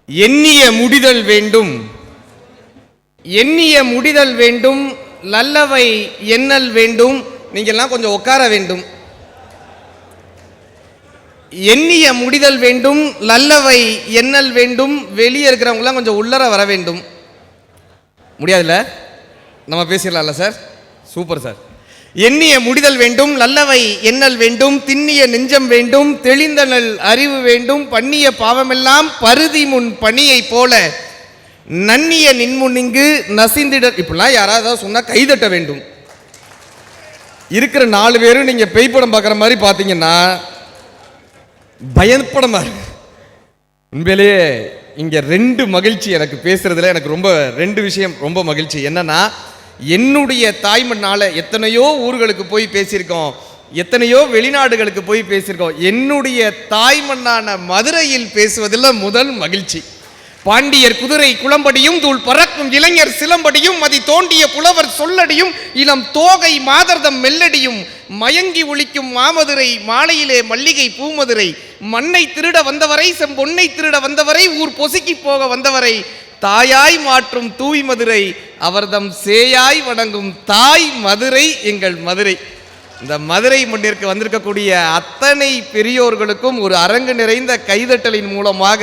எண்ணிய முடிதல் வேண்டும், எண்ணிய முடிதல் வேண்டும், நல்லவை எண்ணல் வேண்டும். நீங்கள்லாம் கொஞ்சம் உட்கார வேண்டும். எண்ணிய முடிதல் வேண்டும், நல்லவை எண்ணல் வேண்டும். வெளியே இருக்கிறவங்களாம் கொஞ்சம் உள்ளர வர வேண்டும். முடியாதுல்ல? நம்ம பேசிடலாம்ல சார்? Super sir. எண்ணிய முடிதல் வேண்டும், நல்லவை எண்ணல் வேண்டும், திண்ணிய நெஞ்சம் வேண்டும், தெளிந்த நல் அறிவு வேண்டும், பண்ணிய பாவமெல்லாம் பருதி முன் பணியை போல நன்னிய நின்முன்னிங்கு நசிந்திட. இப்படிலாம் யாராவது சொன்னா கைதட்ட வேண்டும். இருக்கிற 4 பேரும் நீங்க பேய் படம் பார்க்குற மாதிரி பார்த்தீங்கன்னா பயப்படமா இருக்கு. உண்மையிலேயே இங்க 2 மகிழ்ச்சி எனக்கு பேசுறதுல. எனக்கு ரொம்ப 2 விஷயம் ரொம்ப மகிழ்ச்சி. என்னன்னா, என்னுடைய தாய்மண்ணால எத்தனையோ ஊர்களுக்கு போய் பேசியிருக்கோம், எத்தனையோ வெளிநாடுகளுக்கு போய் பேசியிருக்கோம். என்னுடைய தாய்மண்ணான மதுரையில் பேசுவதில் முதல் மகிழ்ச்சி. பாண்டியர் குதிரை குளம்படியும், தூள் பறக்கும் இளைஞர் சிலம்படியும், மதி தோண்டிய புலவர் சொல்லடியும், இளம் தோகை மாதர்தம் மெல்லடியும், மயங்கி ஒழிக்கும் மாமதுரை மாலையிலே மல்லிகை பூமதுரை, மண்ணை திருட வந்தவரை செம்பொன்னை திருட வந்தவரை, ஊர் பொசுக்கி போக வந்தவரை தாயாய் மாற்றும் தூய் மதுரை, அவர்தம் சேயாய் வணங்கும் தாய் மதுரை எங்கள் மதுரை. இந்த மதுரை மண்ணிற்கு வந்திருக்கக்கூடிய அத்தனை பெரியோர்களுக்கும் ஒரு அரங்கு நிறைந்த கைதட்டலின் மூலமாக,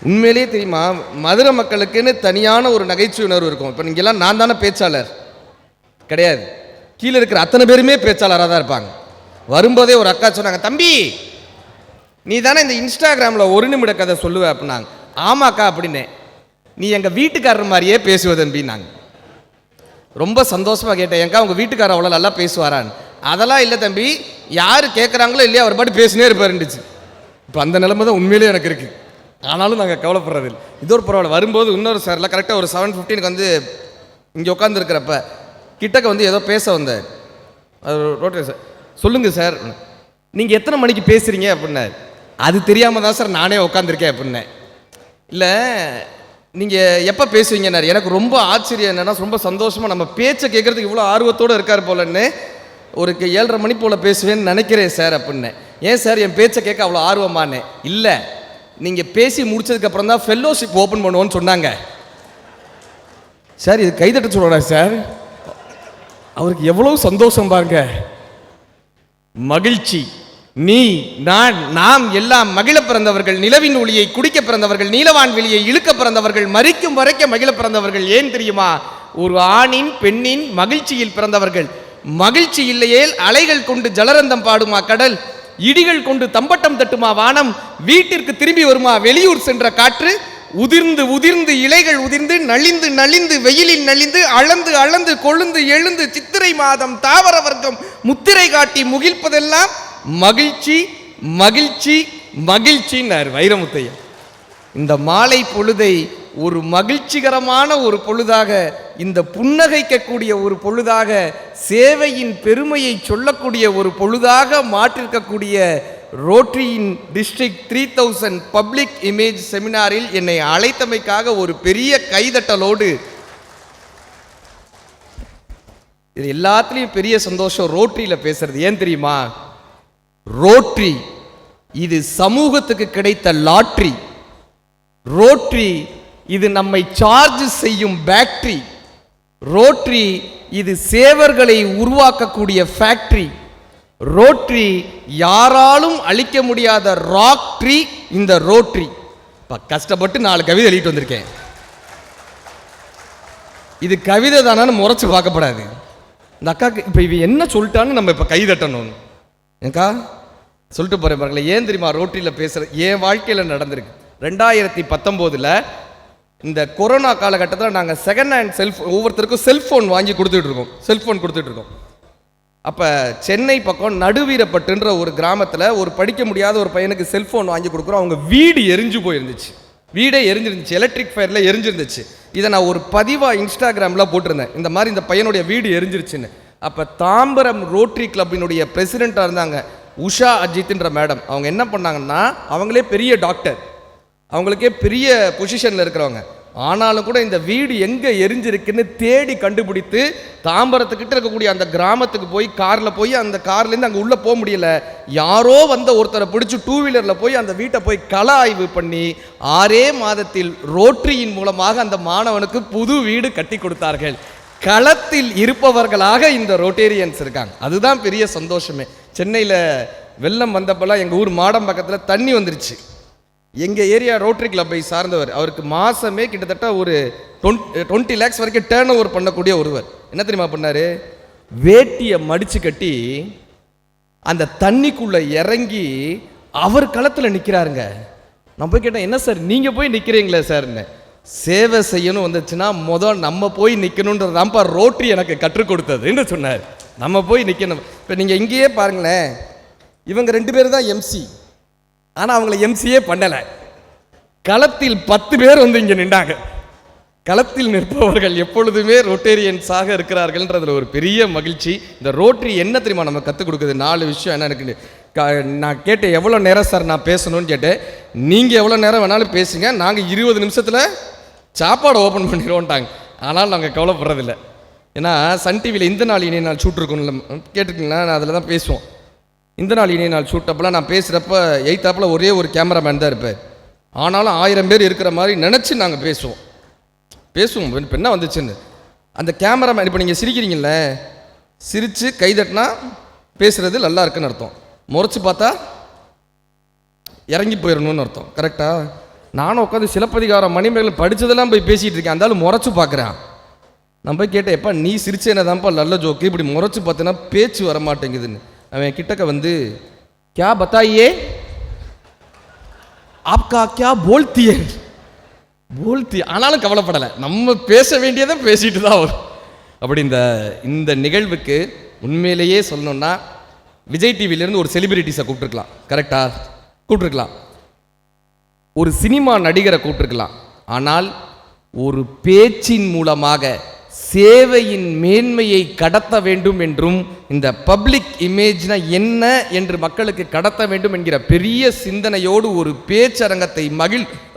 உண்மையிலேயே தெரியுமா, மதுரை மக்களுக்குன்னு தனியான ஒரு நகைச்சுவை உணர்வு இருக்கும். இப்போ நீங்கெல்லாம் நான் தானே பேச்சாளர் கிடையாது, கீழே இருக்கிற அத்தனை பேருமே பேச்சாளராக தான் இருப்பாங்க. வரும்போதே ஒரு அக்கா சொன்னாங்க, தம்பி நீ தானே இந்த இன்ஸ்டாகிராமில் 1 நிமிட கதை சொல்லுவ அப்படின்னாங்க. ஆமாக்கா அப்படின்னே. நீ எங்கள் வீட்டுக்காரர் மாதிரியே பேசுவ தம்பின்னாங்க. ரொம்ப சந்தோஷமாக கேட்டேன், ஏங்கா உங்கள் வீட்டுக்காரர் அவ்வளோ நல்லா பேசுவாரான்னு. அதெல்லாம் இல்லை தம்பி, யார் கேட்குறாங்களோ இல்லையா அவர் பாட்டு பேசினே இருப்பாருந்துச்சு. இப்போ அந்த நிலைமை தான் உண்மையிலே எனக்கு இருக்குது. ஆனாலும் நாங்கள் கவலைப்படுறதில்லை. இது ஒரு பரவாயில்ல. வரும்போது இன்னொரு சார்ல கரெக்டாக ஒரு 7:15 வந்து இங்கே உட்காந்துருக்கிறப்ப கிட்டக்க வந்து ஏதோ பேச வந்தார். அது ரோட்டரி சார். சொல்லுங்கள் சார், நீங்கள் எத்தனை மணிக்கு பேசுகிறீங்க அப்படின்னாரு. அது தெரியாமல் தான் சார் நானே உட்காந்துருக்கேன் அப்படின்னேன். இல்லை நீங்கள் எப்போ பேசுவீங்கன்னாரு. எனக்கு ரொம்ப ஆச்சரியம் என்னென்னா, ரொம்ப சந்தோஷமாக நம்ம பேச்சை கேட்குறதுக்கு இவ்வளோ ஆர்வத்தோடு இருக்கார் போலன்னு. ஒரு 7:30 மணி போல் பேசுவேன்னு நினைக்கிறேன் சார் அப்படின்னேன். ஏன் சார் என் பேச்சை கேட்க அவ்வளோ ஆர்வமானே? இல்லை, நீங்கள் பேசி முடிச்சதுக்கப்புறம் தான் ஃபெல்லோஷிப் ஓப்பன் பண்ணுவோன்னு சொன்னாங்க சார். இது கைதட்ட சொல்கிறேன் சார். அவருக்கு எவ்வளோ சந்தோஷம் பாருங்க. மகிழ்ச்சி. நீ நான் நாம் எல்லாம் மகிழ பிறந்தவர்கள், நிலவின் ஒளியை குடிக்க பிறந்தவர்கள், நீலவான் வெளியை இழுக்க பிறந்தவர்கள், மறிக்கும் வரைக்க மகிழ பிறந்தவர்கள். ஏன் தெரியுமா? ஒரு ஆணின் பெண்ணின் மகிழ்ச்சியில் பிறந்தவர்கள். மகிழ்ச்சி இல்லையேல் அலைகள் கொண்டு ஜலரந்தம் பாடுமா கடல், இடிகள் கொண்டு தம்பட்டம் தட்டுமா வானம், வீட்டிற்கு திரும்பி வருமா வெளியூர் சென்ற காற்று, உதிர்ந்து உதிர்ந்து இலைகள் உதிர்ந்து நலிந்து நலிந்து வெயிலில் நலிந்து அளந்து அளந்து கொழுந்து எழுந்து சித்திரை மாதம் தாவர வர்க்கம் முத்திரை காட்டி முகிழ்ப்பதெல்லாம் மகிழ்ச்சி மகிழ்ச்சி மகிழ்ச்சின்னார் வைரமுத்தையா. இந்த மாலை பொழுதை ஒரு மகிழ்ச்சிகரமான ஒரு பொழுதாக, இந்த புன்னகைக்கக்கூடிய ஒரு பொழுதாக, சேவையின் பெருமையை சொல்லக்கூடிய ஒரு பொழுதாக மாற்றிருக்கக்கூடிய ரோட்டரியின் டிஸ்ட்ரிக்ட் 3000 பப்ளிக் இமேஜ் செமினாரில் என்னை அழைத்தமைக்காக ஒரு பெரிய கைதட்டலோடு, இது எல்லாத்துலேயும் பெரிய சந்தோஷம் ரோட்டரியில் பேசுறது. ஏன் தெரியுமா? ரோட்டரி இது சமூகத்துக்கு கிடைத்த லாட்ரி. ரோட்டரி இது நம்மை சார்ஜ் செய்யும் பேட்டரி. ரோட்டரி இது சேவர்களை உருவாக்கக்கூடிய ஃபேக்டரி. ரோட்டரி யாராலும் அழிக்க முடியாத ராக் ட்ரீ இந்த ரோட்டரி. இப்போ கஷ்டப்பட்டு 4 கவிதை எழுதிட்டு வந்திருக்கேன். இது கவிதை தானு முறைச்சு பார்க்கப்படாது. இந்த அக்காக்கு இப்போ இவ என்ன சொல்லிட்டான்னு நம்ம இப்போ கை தட்டணும். ஏக்கா சொல்லிட்டு போகிறேன் பாருங்களேன். ஏன் தெரியுமா ரோட்டரியில் பேசுகிற? என் வாழ்க்கையில் நடந்திருக்கு. 2019 இந்த கொரோனா காலகட்டத்தில் நாங்கள் செகண்ட் ஹேண்ட் ஒவ்வொருத்தருக்கும் செல்ஃபோன் வாங்கி கொடுத்துட்ருக்கோம். அப்போ சென்னை பக்கம் நடுவீரப்பட்டுன்ற ஒரு கிராமத்தில் ஒரு படிக்க முடியாத ஒரு பையனுக்கு செல்ஃபோன் வாங்கி கொடுக்குறோம். அவங்க வீடு எரிஞ்சு போயிருந்துச்சு. வீடே எரிஞ்சிருந்துச்சு, எலக்ட்ரிக் ஃபயரில் எரிஞ்சிருந்துச்சு. இதை நான் ஒரு பதிவாக இன்ஸ்டாகிராமில் போட்டிருந்தேன், இந்த மாதிரி இந்த பையனுடைய வீடு எரிஞ்சிருச்சுன்னு. அப்போ தாம்பரம் ரோட்டரி கிளப்பினுடைய பிரசிடெண்ட்டாக இருந்தாங்க உஷா அஜித்ன்ற மேடம். அவங்க என்ன பண்ணாங்கன்னா, அவங்களே பெரிய டாக்டர், அவங்களுக்கே பெரிய பொசிஷனில் இருக்கிறவங்க. ஆனாலும் கூட இந்த வீடு எங்கே எரிஞ்சிருக்குன்னு தேடி கண்டுபிடித்து தாம்பரத்துக்கிட்ட இருக்கக்கூடிய அந்த கிராமத்துக்கு போய் காரில் போய் அந்த கார்லேருந்து அங்கே உள்ளே போக முடியல. யாரோ வந்த ஒருத்தரை பிடிச்சி 2 வீலரில் போய் அந்த வீட்டை போய் கள ஆய்வு பண்ணி 6 மாதத்தில் ரோட்டரியின் மூலமாக அந்த மாணவனுக்கு புது வீடு கட்டி கொடுத்தார்கள். களத்தில் இருப்பவர்களாக இந்த ரோட்டேரியன்ஸ் இருக்காங்க. அதுதான் பெரிய சந்தோஷமே. சென்னையில் வெள்ளம் வந்தப்பெல்லாம் எங்கள் ஊர் மாடம் பக்கத்தில் தண்ணி வந்துருச்சு. எங்கள் ஏரியா ரோட்டரி கிளப்பை சார்ந்தவர், அவருக்கு மாதமே கிட்டத்தட்ட ஒரு 20 lakhs வரைக்கும் டேர்ன் ஓவர் பண்ணக்கூடிய ஒருவர் என்ன தெரியுமா பண்ணார்? வேட்டியை மடித்து கட்டி அந்த தண்ணிக்குள்ளே இறங்கி அவர் களத்தில் நிற்கிறாருங்க. நான் போய் கேட்டேன், என்ன சார் நீங்கள் போய் நிற்கிறீங்களே சார்ன்னு. சேவை செய்யணும் வந்துச்சுன்னா நம்ம போய் நிற்கணுன்றதான்ப்பா ரோட்டரி எனக்கு கற்றுக் கொடுத்ததுன்னு சொன்னார். நம்ம போய் நிற்கணும். இப்போ நீங்கள் இங்கேயே பாருங்களேன், இவங்க 2 பேர் தான் எம்சி, ஆனால் அவங்கள எம்சியே பண்ணலை. களத்தில் 10 பேர் வந்து இங்கே நின்றாங்க. களத்தில் நிற்பவர்கள் எப்பொழுதுமே ரோட்டேரியன்ஸாக இருக்கிறார்கள்ன்றதுல ஒரு பெரிய மகிழ்ச்சி. இந்த ரோட்டரி என்ன தெரியுமா நம்ம கற்றுக் கொடுக்குது? 4 விஷயம் என்ன எனக்கு. நான் கேட்டேன், எவ்வளோ நேரம் சார் நான் பேசணும்னு கேட்டேன். நீங்கள் எவ்வளோ நேரம் வேணாலும் பேசுங்க, நாங்கள் 20 நிமிஷத்தில் சாப்பாடு ஓப்பன் பண்ணிடுவோன்ட்டாங்க. ஆனால் நாங்கள் கவலைப்படுறதில்லை. ஏன்னா சன் டிவியில் இந்த நாள் இணைய நாள் ஷூட் இருக்கும்ல, கேட்டுருக்கீங்களா? நான் அதில் தான் பேசுவோம். இந்த நாள் இணைய நாள் ஷூட்டப்பெல்லாம் நான் பேசுகிறப்ப எய்த்தாப்பில் ஒரே ஒரு கேமராமேன் தான் இருப்பார். ஆனாலும் 1000 பேர் இருக்கிற மாதிரி நினச்சி நாங்கள் பேசுவோம். இப்போ என்ன வந்துச்சுன்னு அந்த கேமராமேன், இப்போ நீங்கள் சிரிக்கிறீங்கள, சிரித்து கைதட்டினா பேசுகிறது நல்லா இருக்குன்னு அர்த்தம், முறைச்சி பார்த்தா இறங்கி போயிடணும்னு அர்த்தம். கரெக்டாக? நானும் உட்காந்து சிலப்பதிகாரம் மணிமேகலை படித்ததெல்லாம் போய் பேசிகிட்டு இருக்கேன். அந்த ஆள் முறைச்சி பார்க்குறேன். நான் போய் கேட்டேன், எப்பா நீ சிரிச்சேன்னா தான்ப்பா நல்ல ஜோக்கு, இப்படி முறைச்சி பார்த்தேன்னா பேச்சு வர மாட்டேங்குதுன்னு. அவன் கிட்டக்க வந்து, क्या बताइए आपका क्या बोलती है बोलती. ஆனாலும் கவலைப்படலை, நம்ம பேச வேண்டியதை பேசிட்டு தான் வரும். அப்படி இந்த நிகழ்வுக்கு உண்மையிலேயே சொல்லணும்னா விஜய் டிவியிலேருந்து ஒரு செலிபிரிட்டிஸை கூப்பிட்டுருக்கலாம். கரெக்டாக கூப்பிட்டுருக்கலாம், ஒரு சினிமா நடிகரை கூப்பிட்டுருக்கலாம். ஆனால் ஒரு பேச்சின் மூலமாக சேவையின் மேன்மையை கடத்த வேண்டும் என்றும் இந்த பப்ளிக் இமேஜ்னா என்ன என்று மக்களுக்கு கடத்த வேண்டும் என்கிற பெரிய சிந்தனையோடு ஒரு பேச்சரங்கத்தை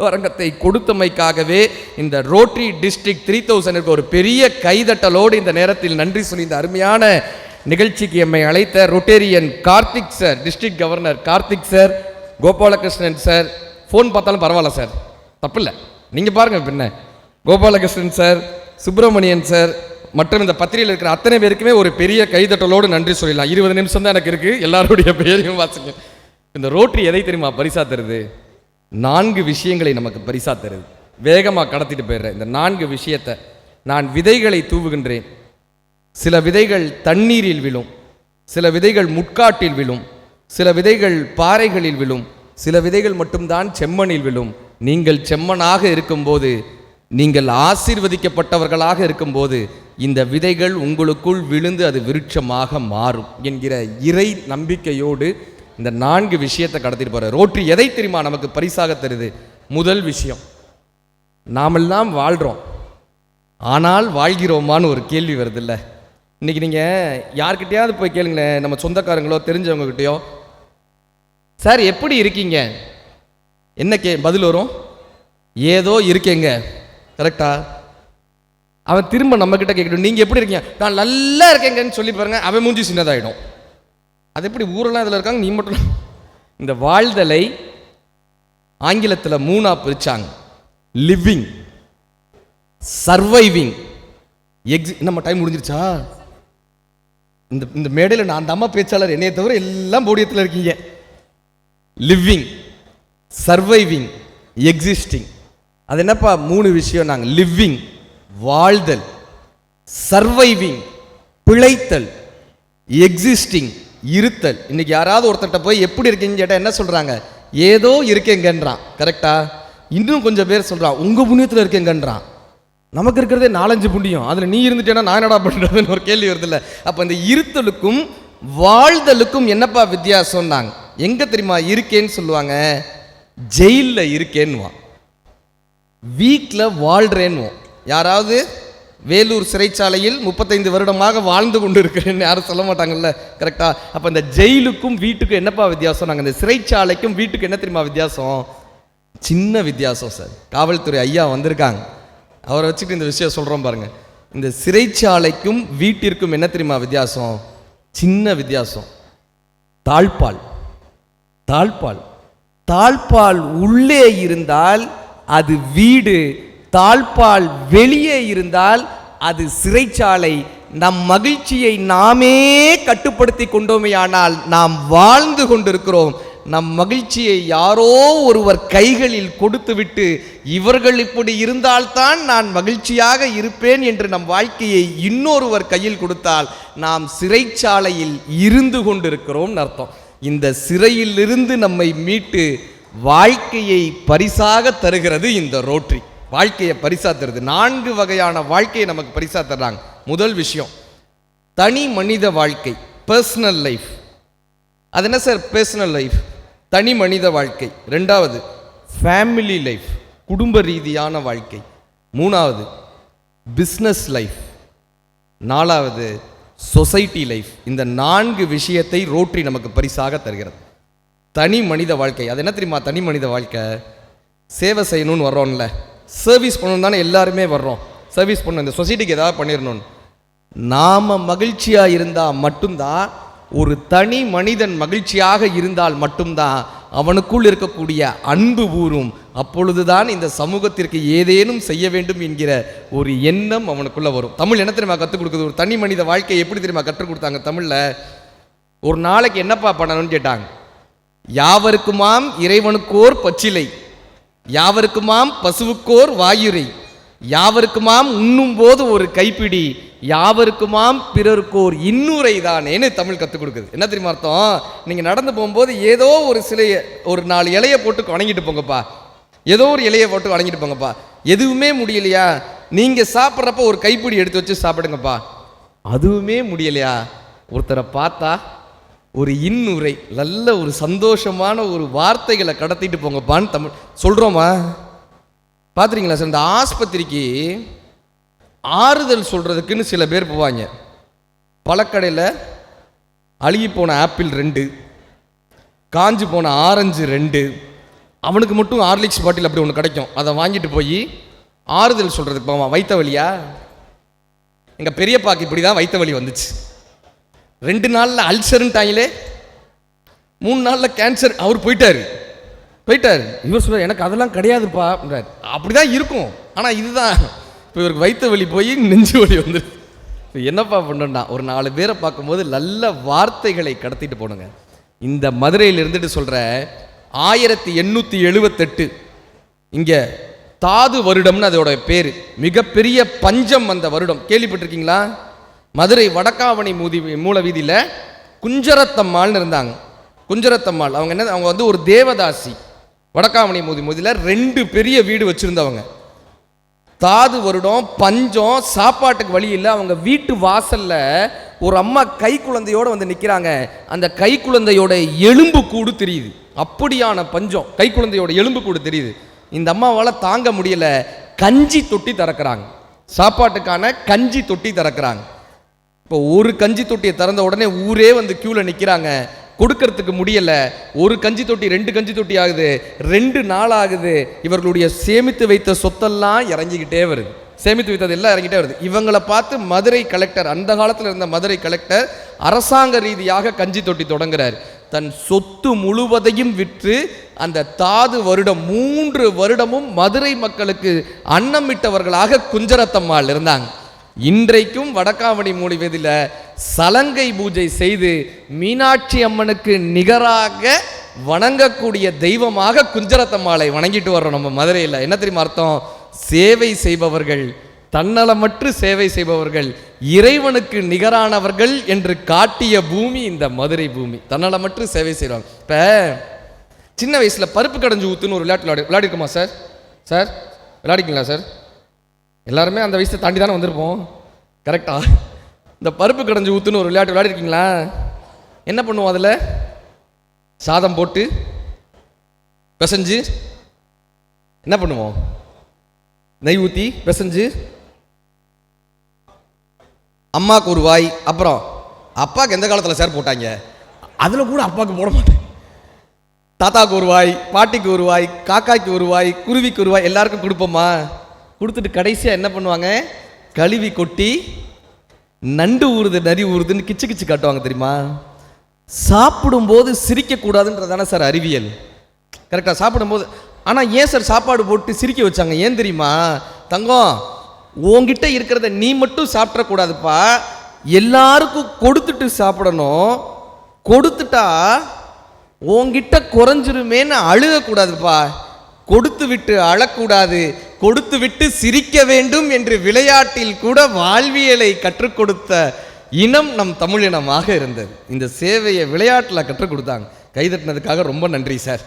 அரங்கத்தை கொடுத்தமைக்காகவே இந்த ரோட்டரி டிஸ்ட்ரிக்ட் 3000 ஒரு பெரிய கைதட்டலோடு இந்த நேரத்தில் நன்றி சொல்லி இந்த அருமையான நிகழ்ச்சிக்கு எம்மை அழைத்த Rotarian Karthik sir, district governor Karthik sir, Gopalakrishnan sir, phone பார்த்தாலும் பரவாயில்ல சார், தப்பில்லை, நீங்கள் பாருங்கள் பின்ன, கோபாலகிருஷ்ணன் சார், சுப்பிரமணியன் சார் மற்றும் இந்த பத்திரிகையில் இருக்கிற அத்தனை பேருக்குமே ஒரு பெரிய கைதட்டலோடு நன்றி சொல்லிடலாம். 20 நிமிஷம் தான் எனக்கு இருக்குது, எல்லாருடைய பேரையும் வாசிங்க. இந்த ரோட்டரி எதை தெரியுமா பரிசா தருது? 4 விஷயங்களை நமக்கு பரிசா தருது. வேகமாக கடத்திட்டு போயிடுறேன். இந்த 4 விஷயத்தை நான் விதைகளை தூவுகின்றேன். சில விதைகள் தண்ணீரில் விழும், சில விதைகள் முட்காட்டில் விழும், சில விதைகள் பாறைகளில் விழும், சில விதைகள் மட்டும்தான் செம்மண்ணில் விழும். நீங்கள் செம்மனாக இருக்கும்போது, நீங்கள் ஆசீர்வதிக்கப்பட்டவர்களாக இருக்கும்போது இந்த விதைகள் உங்களுக்குள் விழுந்து அது விருட்சமாக மாறும் என்கிற இறை நம்பிக்கையோடு இந்த 4 விஷயத்தை கடத்திட்டு போகிற ரோட்டரி எதை தெரியுமா நமக்கு பரிசாக தருது? முதல் விஷயம், நாமெல்லாம் வாழ்கிறோம், ஆனால் வாழ்கிறோமான்னு ஒரு கேள்வி வருது இல்லை? இன்றைக்கி நீங்கள் யார்கிட்டையாவது போய் கேளுங்களேன், நம்ம சொந்தக்காரங்களோ தெரிஞ்சவங்ககிட்டயோ, சார் எப்படி இருக்கீங்க, என்ன பதில் வரும்? ஏதோ இருக்கேங்க. கரெக்டா? அவன் திரும்ப நம்மக்கிட்ட கேட்கட்டும், நீங்கள் எப்படி இருக்கீங்க? நான் நல்லா இருக்கேங்கன்னு சொல்லி பாருங்க, அவன் மூஞ்சி சின்னதாகிடும். அது எப்படி ஊரெல்லாம் இதில் இருக்காங்க, நீ மட்டும். இந்த வாழ்தலை ஆங்கிலத்தில் 3ஆ பிரிச்சாங்க. லிவிங், சர்வைவிங், நம்ம டைம் முடிஞ்சிருச்சா? இந்த மேடையில் நான் அந்த அம்மா பேச்சாளர், என்னைய தவிர எல்லாம் போடியத்தில் இருக்கீங்க. Living, surviving, existing. அது என்னப்பா 3 விஷயம்? நாங்கள் லிவிங் வாழ்தல், சர்வைவிங் பிழைத்தல், எக்ஸிஸ்டிங் இருத்தல். இன்னைக்கு யாராவது ஒருத்தட்ட போய் எப்படி இருக்கீங்கன்னு கேட்டால் என்ன சொல்கிறாங்க? ஏதோ இருக்கேங்கன்றான். கரெக்டா? இன்னும் கொஞ்சம் பேர் சொல்கிறான் உங்கள் புண்ணியத்தில் இருக்கேங்கன்றான். நமக்கு இருக்கிறதே 4-5 புண்ணியம், அதில் நீ இருந்துட்டேன்னா நான் என்னடா பண்ணுறதுன்னு ஒரு கேள்வி வருது இல்லை? அப்போ இந்த இருத்தலுக்கும் வாழ்தலுக்கும் என்னப்பா வித்தியாசம்னாங்க. எங்கே தெரியுமா இருக்கேன்னு சொல்லுவாங்க? ஜெயிலில் இருக்கேன்னுவான், வீட்டில் வாழ்கிறேன்னுவோம். யாராவது வேலூர் சிறைச்சாலையில் 35 வருடமாக வாழ்ந்து கொண்டு இருக்கிறேன்னு யாரும் சொல்ல மாட்டாங்கல்ல? கரெக்டா? அப்போ இந்த ஜெயிலுக்கும் வீட்டுக்கும் என்னப்பா வித்தியாசம்? நாங்கள் இந்த சிறைச்சாலைக்கும் வீட்டுக்கு என்ன தெரியுமா வித்தியாசம்? சின்ன வித்தியாசம் சார். காவல்துறை ஐயா வந்திருக்காங்க, அவரை வச்சுட்டு இந்த விஷயம் சொல்கிறோம் பாருங்க. இந்த சிறைச்சாலைக்கும் வீட்டிற்கும் என்ன தெரியுமா வித்தியாசம்? சின்ன வித்தியாசம். தாழ்பால். தாழ்பால் தாழ்பால் உள்ளே இருந்தால் அது வீடு, தாழ்பால் வெளியே இருந்தால் அது சிறைச்சாலை. நம் மகிழ்ச்சியை நாமே கட்டுப்படுத்தி கொண்டோமேயானால் நாம் வாழ்ந்து கொண்டிருக்கிறோம். நம் மகிழ்ச்சியை யாரோ ஒருவர் கைகளில் கொடுத்துவிட்டு இவர்கள் இப்படி இருந்தால்தான் நான் மகிழ்ச்சியாக இருப்பேன் என்று நம் வாழ்க்கையை இன்னொருவர் கையில் கொடுத்தால் நாம் சிறைச்சாலையில் இருந்து கொண்டிருக்கிறோம் அர்த்தம். இந்த சிறையிலிருந்து நம்மை மீட்டு வாழ்க்கையை பரிசாக தருகிறது இந்த ரோட்டரி. வாழ்க்கையை பரிசா தருது. 4 வகையான வாழ்க்கையை நமக்கு பரிசா தர்றாங்க. முதல் விஷயம் தனி மனித வாழ்க்கை, பர்சனல் லைஃப். அது என்ன சார் பர்சனல் லைஃப்? தனி மனித வாழ்க்கை. 2வது ஃபேமிலி லைஃப், குடும்ப ரீதியான வாழ்க்கை. 3வது பிஸ்னஸ் லைஃப். 4வது சொசைட்டி லைஃப். இந்த 4 விஷயத்தை ரோட்டரி நமக்கு பரிசாக தருகிறது. தனி மனித வாழ்க்கை அது என்ன தெரியுமா? தனி மனித வாழ்க்கை சேவை செய்யணும்னு வர்றோம்ல, சர்வீஸ் பண்ணணும் தானே எல்லாருமே வர்றோம். சர்வீஸ் பண்ணணும், இந்த சொசைட்டிக்கு ஏதாவது பண்ணிடணும். நாம் மகிழ்ச்சியாக இருந்தால் மட்டும்தான், ஒரு தனி மனிதன் மகிழ்ச்சியாக இருந்தால் மட்டும்தான் அவனுக்குள் இருக்கக்கூடிய அன்பு ஊறும். அப்பொழுதுதான் இந்த சமூகத்திற்கு ஏதேனும் செய்ய வேண்டும் என்கிற ஒரு எண்ணம் அவனுக்குள்ளே வரும். தமிழ் என்ன தெரியுமா கற்றுக் கொடுக்குது? ஒரு தனி மனித வாழ்க்கையை எப்படி தெரியுமா கற்றுக் கொடுத்தாங்க தமிழில்? ஒரு நாளைக்கு என்னப்பா பண்ணணும்னு கேட்டாங்க. யாவருக்குமாம் இறைவனுக்கோர் பச்சிலை, யாவருக்குமாம் பசுவுக்கோர் வாயுரை, யாவருக்குமாம் உண்ணும் போது ஒரு கைப்பிடி, யாவருக்குமாம் பிறருக்கோர் இன்னுரை தானேன்னு தமிழ் கற்றுக் கொடுக்குது. என்ன தெரியுமா அர்த்தம்? நீங்கள் நடந்து போகும்போது ஏதோ ஒரு சிலையை, ஒரு 4 இலையை போட்டு வணங்கிட்டு போங்கப்பா, ஏதோ ஒரு இலையை போட்டு வணங்கிட்டு போங்கப்பா. எதுவுமே முடியலையா, நீங்கள் சாப்பிட்றப்ப ஒரு கைப்பிடி எடுத்து வச்சு சாப்பிடுங்கப்பா. அதுவுமே முடியலையா, ஒருத்தரை பார்த்தா ஒரு இன்னுரை, நல்ல ஒரு சந்தோஷமான ஒரு வார்த்தைகளை கடத்திட்டு போங்கப்பான்னு தமிழ் சொல்கிறோமா? பார்த்துறீங்களா சார்? இந்த ஆஸ்பத்திரிக்கு ஆறுதல் சொல்கிறதுக்குன்னு சில பேர் போவாங்க. பழக்கடையில் அழுகி போன ஆப்பிள் 2, காஞ்சு போன ஆரஞ்சு 2, அவனுக்கு மட்டும் ஹார்லிக்ஸ் பாட்டில் அப்படி ஒன்று கிடைக்கும். அதை வாங்கிட்டு போய் ஆறுதல் சொல்கிறதுக்கு போவான். வைத்த வலியா? எங்கள் பெரியப்பாக்கு இப்படி தான் வைத்த வலி வந்துச்சு. 2 நாளில் அல்சருன்ட்டாங்களே, 3 நாளில் கேன்சர். அவர் போயிட்டார். இவர் சொல்ற எனக்கு அதெல்லாம் கிடையாதுப்பா அப்படின்றார். அப்படி தான் இருக்கும். ஆனால் இதுதான் இப்போ இவருக்கு வைத்த வலி போய் நெஞ்சு வலி வந்துருக்கு. இப்போ என்னப்பா பண்ணோன்னா, ஒரு 4 பேரை பார்க்கும்போது நல்ல வார்த்தைகளை கடத்திட்டு போனுங்க. இந்த மதுரையில் இருந்துட்டு சொல்கிற 1878 இங்கே தாது வருடம்னு அதோட பேர். மிகப்பெரிய பஞ்சம் அந்த வருடம். கேள்விப்பட்டிருக்கீங்களா? மதுரை வடக்காவணி மூல வீதியில் குஞ்சரத்தம்மாள்னு இருந்தாங்க. குஞ்சரத்தம்மாள் அவங்க என்ன, அவங்க வந்து ஒரு தேவதாசி. வடக்காவணி மூதியில் 2 பெரிய வீடு வச்சுருந்தவங்க. தாது வருடம், பஞ்சம், சாப்பாட்டுக்கு வழி இல்லை. அவங்க வீட்டு வாசலில் ஒரு அம்மா கை குழந்தையோடு வந்து நிற்கிறாங்க. அந்த கை குழந்தையோட எலும்பு கூடு தெரியுது. அப்படியான பஞ்சம், கை குழந்தையோட எலும்பு கூடு தெரியுது. இந்த அம்மாவால் தாங்க முடியலை, கஞ்சி தொட்டி திறக்கிறாங்க. சாப்பாட்டுக்கான கஞ்சி தொட்டி திறக்கிறாங்க. இப்போ ஒரு கஞ்சி தொட்டியை திறந்த உடனே ஊரே வந்து கியூவில் நிற்கிறாங்க. கொடுக்கறதுக்கு முடியலை. ஒரு கஞ்சி தொட்டி 2 கஞ்சி தொட்டி ஆகுது. 2 நாள் ஆகுது. இவர்களுடைய சேமித்து வைத்த சொத்தெல்லாம் இறங்கிக்கிட்டே வருது. சேமித்து வைத்தது எல்லாம் இறங்கிட்டே வருது. இவங்களை பார்த்து மதுரை கலெக்டர், அந்த காலத்தில் இருந்த மதுரை கலெக்டர், அரசாங்க ரீதியாக கஞ்சி தொட்டி தொடங்குறார். தன் சொத்து முழுவதையும் விற்று அந்த தாது வருடம் 3 வருடமும் மதுரை மக்களுக்கு அன்னமிட்டவர்களாக குஞ்சரத்தம்மாள் இருந்தாங்க. இன்றைக்கும் வடக்காவணி மூலிவதில் சலங்கை பூஜை செய்து மீனாட்சி அம்மனுக்கு நிகராக வணங்கக்கூடிய தெய்வமாக குஞ்சரத்தம்மாளை வணங்கிட்டு வர்றோம் நம்ம மதுரையில். என்ன தெரியுமா அர்த்தம்? சேவை செய்பவர்கள், தன்னலமற்று சேவை செய்பவர்கள், இறைவனுக்கு நிகரானவர்கள் என்று காட்டிய பூமி இந்த மதுரை பூமி. தன்னலமற்று சேவை செய்வாங்க. இப்போ சின்ன வயசில் பருப்பு கடைஞ்சு ஊற்றுன்னு ஒரு விளையாடிருக்குமா சார்? சார் விளையாடிங்களா சார்? எல்லாருமே அந்த வயசை தாண்டி தானே வந்திருப்போம், கரெக்டா? இந்த பருப்பு கடைஞ்சி ஊற்றுன்னு ஒரு விளையாடிருக்கீங்களா? என்ன பண்ணுவோம்? அதில் சாதம் போட்டு பிசைஞ்சு என்ன பண்ணுவோம்? நெய் ஊற்றி பிசைஞ்சு அம்மாவுக்கு ஒரு வாய். அப்புறம் அப்பாவுக்கு எந்த காலத்தில் சார் போட்டாங்க? அதில் கூட அப்பாவுக்கு போட மாட்டேன். தாத்தாவுக்கு ஒரு வாய், பாட்டிக்கு ஒரு வாய், காக்காய்க்கு ஒரு வாய், குருவிக்கு ஒரு வாய், எல்லாருக்கும் கொடுப்போமா? கொடுத்துட்டு கடைசியாக என்ன பண்ணுவாங்க, கழுவி கொட்டி நண்டு ஊறுது நரி ஊறுதுன்னு கிச்சு கிச்சு காட்டுவாங்க தெரியுமா. சாப்பிடும்போது சிரிக்கக்கூடாதுன்றதானே சார் அறிவியல், கரெக்டாக சாப்பிடும்போது. ஆனால் ஏன் சார் சாப்பாடு போட்டு சிரிக்க வச்சாங்க, ஏன் தெரியுமா? தங்கம், உங்ககிட்ட இருக்கிறத நீ மட்டும் சாப்பிடக்கூடாதுப்பா, எல்லாருக்கும் கொடுத்துட்டு சாப்பிடணும். கொடுத்துட்டா உங்ககிட்ட குறைஞ்சிருமேன்னு அழுகக்கூடாதுப்பா, கொடுத்து விட்டு அழக்கூடாது, கொடுத்து விட்டு சிரிக்க வேண்டும் என்று விளையாட்டில் கூட வாழ்வியலை கற்றுக் கொடுத்த இனம் நம் தமிழினமாக இருந்தது. இந்த சேவையை விளையாட்டில் கற்றுக் கொடுத்தாங்க. கைதட்டினதுக்காக ரொம்ப நன்றி சார்.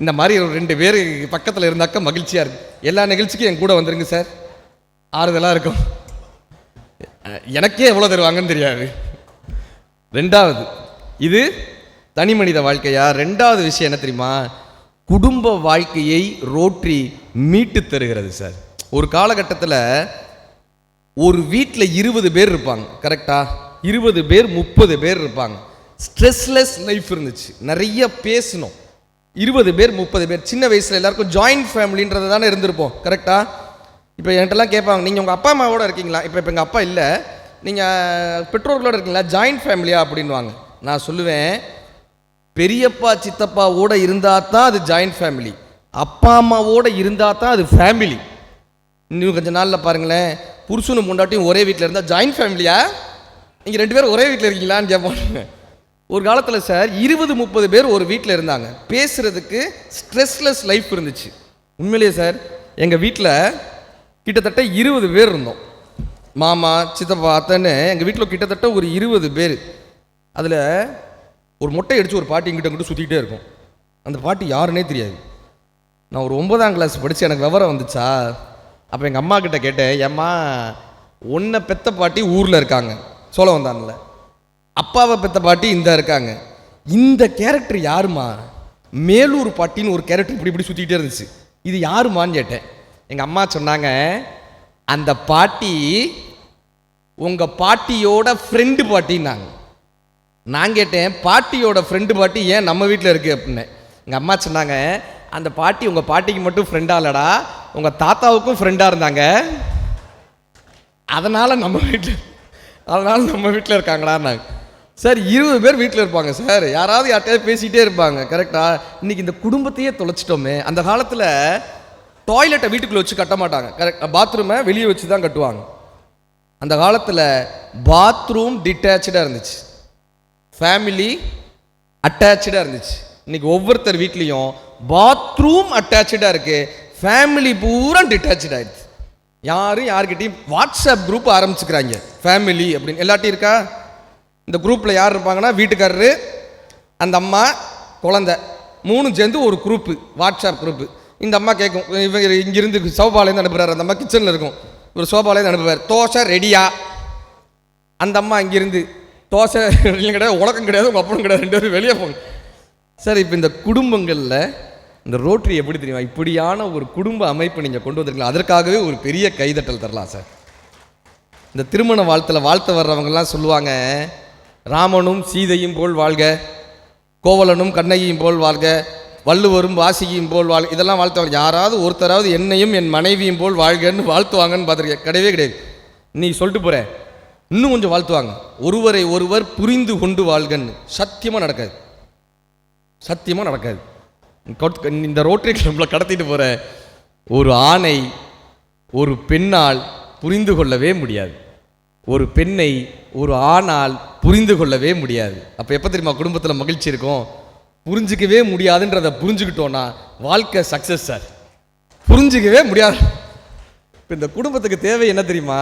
இந்த மாதிரி ஒரு 2 பேர் பக்கத்தில் இருந்தாக்க மகிழ்ச்சியாக இருக்கு. எல்லா நிகழ்ச்சிக்கும் என் கூட வந்துருங்க சார், ஆறுதலாக இருக்கும். எனக்கே எவ்வளோ தருவாங்கன்னு தெரியாது. 2வது, இது தனி மனித வாழ்க்கையா. 2வது விஷயம் என்ன தெரியுமா, குடும்ப வாழ்க்கையை ரோட்டரி மீட்டு தருகிறது சார். ஒரு காலகட்டத்தில் ஒரு வீட்டில் 20 பேர் இருப்பாங்க, கரெக்டா? 20 பேர் 30 பேர் இருப்பாங்க. ஸ்ட்ரெஸ்லெஸ் லைஃப் இருந்துச்சு, நிறைய பேசணும். 20 பேர் 30 பேர், சின்ன வயசில் எல்லாருக்கும் ஜாயிண்ட் ஃபேமிலின்றது தானே இருந்திருப்போம், கரெக்டா? இப்போ என்கிட்டலாம் கேட்பாங்க, நீங்கள் உங்கள் அப்பா அம்மாவோட இருக்கீங்களா? இப்போ எங்கள் அப்பா இல்லை, நீங்கள் பெற்றோர்களோட இருக்கீங்களா, ஜாயிண்ட் ஃபேமிலியா அப்படின்வாங்க. நான் சொல்லுவேன், பெரியப்பா சித்தப்பாவோட இருந்தால் தான் அது ஜாயிண்ட் ஃபேமிலி, அப்பா அம்மாவோட இருந்தால் தான் அது ஃபேமிலி. இன்னும் கொஞ்சம் நாளில் பாருங்களேன், புருஷனும் பொண்டாட்டியும் ஒரே வீட்டில் இருந்தால் ஜாயிண்ட் ஃபேமிலியா? நீங்கள் 2 பேரும் ஒரே வீட்டில் இருக்கீங்களான்னு கேட்பாங்க. ஒரு காலத்தில் சார் 20-30 பேர் ஒரு வீட்டில் இருந்தாங்க, பேசுகிறதுக்கு ஸ்ட்ரெஸ்லெஸ் லைஃப் இருந்துச்சு. உண்மையிலேயே சார், எங்கள் வீட்டில் கிட்டத்தட்ட 20 பேர் இருந்தோம். மாமா சித்தப்பா அத்தன்னு எங்கள் வீட்டில் கிட்டத்தட்ட ஒரு 20 பேர். அதில் ஒரு மொட்டை அடித்து ஒரு பாட்டி இங்கிட்ட சுற்றிக்கிட்டே இருக்கும். அந்த பாட்டி யாருன்னே தெரியாது. நான் ஒரு 9ஆம் கிளாஸ் படித்து எனக்கு விவரம் வந்துச்சா, அப்போ எங்கள் அம்மா கிட்ட கேட்டேன், ஏம்மா ஒன்றை பெத்த பாட்டி ஊரில் இருக்காங்க சோழவந்தானில், அப்பாவை பெத்த பாட்டி இந்த இருக்காங்க, இந்த கேரக்டர் யாருமா? மேலூர் பாட்டின்னு ஒரு கேரக்டர் இப்படி இப்படி சுற்றிக்கிட்டே இருந்துச்சு, இது யாருமான்னு கேட்டேன். எங்கள் அம்மா சொன்னாங்க, அந்த பாட்டி உங்கள் பாட்டியோட ஃப்ரெண்டு பாட்டின்னாங்க. நான் கேட்டேன், பாட்டியோட ஃப்ரெண்டு பாட்டி ஏன் நம்ம வீட்டில் இருக்குது அப்படின்னு. எங்கள் அம்மா சொன்னாங்க, அந்த பாட்டி உங்கள் பாட்டிக்கு மட்டும் ஃப்ரெண்டாக இல்லடா, உங்கள் தாத்தாவுக்கும் ஃப்ரெண்டாக இருந்தாங்க, அதனால் நம்ம வீட்டில் இருக்காங்களான்னாங்க. சார் 20 பேர் வீட்டில் இருப்பாங்க சார், யாராவது யார்ட்டையாவது பேசிகிட்டே இருப்பாங்க, கரெக்டாக? இன்றைக்கி இந்த குடும்பத்தையே தொலைச்சிட்டோமே. அந்த காலத்தில் டாய்லெட்டை வீட்டுக்குள்ளே வச்சு கட்ட மாட்டாங்க, கரெக்ட்? பாத்ரூமை வெளியே வச்சு தான் கட்டுவாங்க. அந்த காலத்தில் பாத்ரூம் டிட்டாச்சாக இருந்துச்சு, ஃபேமிலி அட்டாச்சாக இருந்துச்சு. இன்றைக்கி ஒவ்வொருத்தர் வீட்லேயும் பாத்ரூம் அட்டாச்சாக இருக்குது, ஃபேமிலி பூரா டிட்டாச்சாக ஆயிடுச்சு. யாரும் யார்கிட்டையும் வாட்ஸ்அப் குரூப் ஆரம்பிச்சுக்கிறாங்க ஃபேமிலி அப்படின்னு. எல்லாட்டையும் இருக்கா? இந்த குரூப்பில் யார் இருப்பாங்கன்னா, வீட்டுக்காரரு, அந்த அம்மா, குழந்தை, 3 சேர்ந்து ஒரு குரூப்பு, வாட்ஸ்அப் குரூப்பு. இந்த அம்மா கேட்கும், இவங்க இங்கிருந்து சோபாலேருந்து அனுப்புகிறார், அந்த அம்மா கிச்சனில் இருக்கும், இவர் சோபாலேருந்து அனுப்புவார், தோசை ரெடியா? அந்த அம்மா இங்கிருந்து தோசை கிடையாது, உலகம் கிடையாது, உங்கள் அப்பனும் கிடையாது, 2 பேரும் வெளியே போங்க சார். இப்போ இந்த குடும்பங்களில் இந்த ரோட்டரி எப்படி தெரியுமா, இப்படியான ஒரு குடும்ப அமைப்பு நீங்கள் கொண்டு வந்திருக்கலாம், அதற்காகவே ஒரு பெரிய கைதட்டல் தரலாம் சார். இந்த திருமண வாழ்த்து வர்றவங்கெல்லாம் சொல்லுவாங்க, ராமனும் சீதையும் போல் வாழ்க, கோவலனும் கண்ணகியும் போல் வாழ்க, வள்ளுவரும் வாசிகியும் போல் வாழ்க, இதெல்லாம் வாழ்த்துவாங்க. யாராவது ஒருத்தராவது என்னையும் என் மனைவியும் போல் வாழ்கன்னு வாழ்த்துவாங்கன்னு பார்த்துருக்கேன்? கிடையவே கிடையாது. நீ சொல்லிட்டு போகிற, இன்னும் கொஞ்சம் வாழ்த்துவாங்க, ஒருவரை ஒருவர் புரிந்து கொண்டு வாழ்கன்னு. சத்தியமாக நடக்காது, சத்தியமாக நடக்காது. இந்த ரோட்டரி கிளம்பில் கடத்திட்டு போகிற ஒரு ஆணை ஒரு பெண்ணால் புரிந்து கொள்ளவே முடியாது, ஒரு பெண்ணை ஒரு ஆணால் புரிந்து கொள்ளவே முடியாது. அப்போ எப்போ தெரியுமா குடும்பத்தில் மகிழ்ச்சி இருக்கும்? புரிஞ்சிக்கவே முடியாதுன்றதை புரிஞ்சுக்கிட்டோன்னா வாழ்க்கை சக்ஸஸ் சார். புரிஞ்சிக்கவே முடியாது. இப்போ இந்த குடும்பத்துக்கு தேவை என்ன தெரியுமா?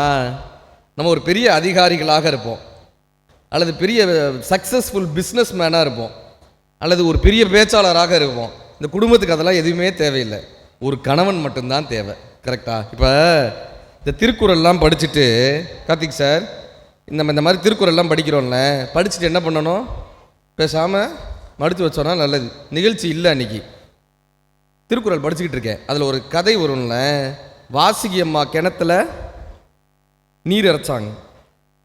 நம்ம ஒரு பெரிய அதிகாரிகளாக இருப்போம், அல்லது பெரிய சக்ஸஸ்ஃபுல் பிஸ்னஸ் மேனாக இருப்போம், அல்லது ஒரு பெரிய பேச்சாளராக இருப்போம். இந்த குடும்பத்துக்கு அதெல்லாம் எதுவுமே தேவையில்லை, ஒரு கணவன் மட்டும்தான் தேவை, கரெக்டா? இப்போ இந்த திருக்குறள்லாம் படிச்சுட்டு, கார்த்திக் சார், நம்ம இந்த மாதிரி திருக்குறள்லாம் படிக்கிறோம்ல, படிச்சுட்டு என்ன பண்ணணும்? பேசாமல் மடித்து வச்சோன்னா நல்லது. நிகழ்ச்சி இல்லை அன்றைக்கி, திருக்குறள் படிச்சுக்கிட்டு இருக்கேன், அதில் ஒரு கதை வரும்ல, வாசுகி அம்மா கிணத்துல நீர் இறைச்சாங்க,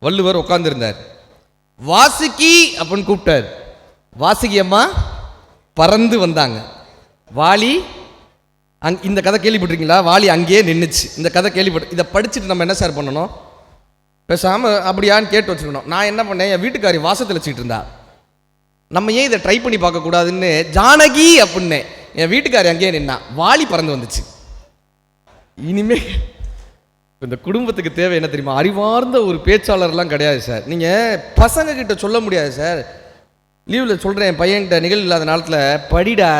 வள்ளுவர் உட்காந்துருந்தார், வாசுகி அப்படின்னு கூப்பிட்டார், வாசுகி அம்மா பறந்து வந்தாங்க, வாலி இந்த கதை கேள்விப்பட்டிருக்கீங்களா? வாலி அங்கேயே நின்றுச்சு. இந்த கதை கேள்விப்பட்டு இதை படிச்சுட்டு நம்ம என்ன சார் பண்ணணும்? பேசாமல் அப்படியான்னு கேட்டு வச்சுக்கணும். நான் என்ன பண்ணேன், என் வீட்டுக்காரி வாசத்தில் வச்சுக்கிட்டு இருந்தா, நம்ம ஏன் இதை ட்ரை பண்ணி பார்க்கக்கூடாதுன்னு ஜானகி அப்படின்னே, என் வீட்டுக்காரி அங்கேயே நின்னா, வாலி பறந்து வந்துச்சு. இனிமே இந்த குடும்பத்துக்கு தேவை என்ன தெரியுமா? அறிவார்ந்த ஒரு பேச்சாளர்லாம் கிடையாது சார். நீங்கள் பசங்க கிட்ட சொல்ல முடியாது சார். லீவில் சொல்கிறேன், என் பையன்கிட்ட நிகழ்வு இல்லாத நேரத்தில் படிடா.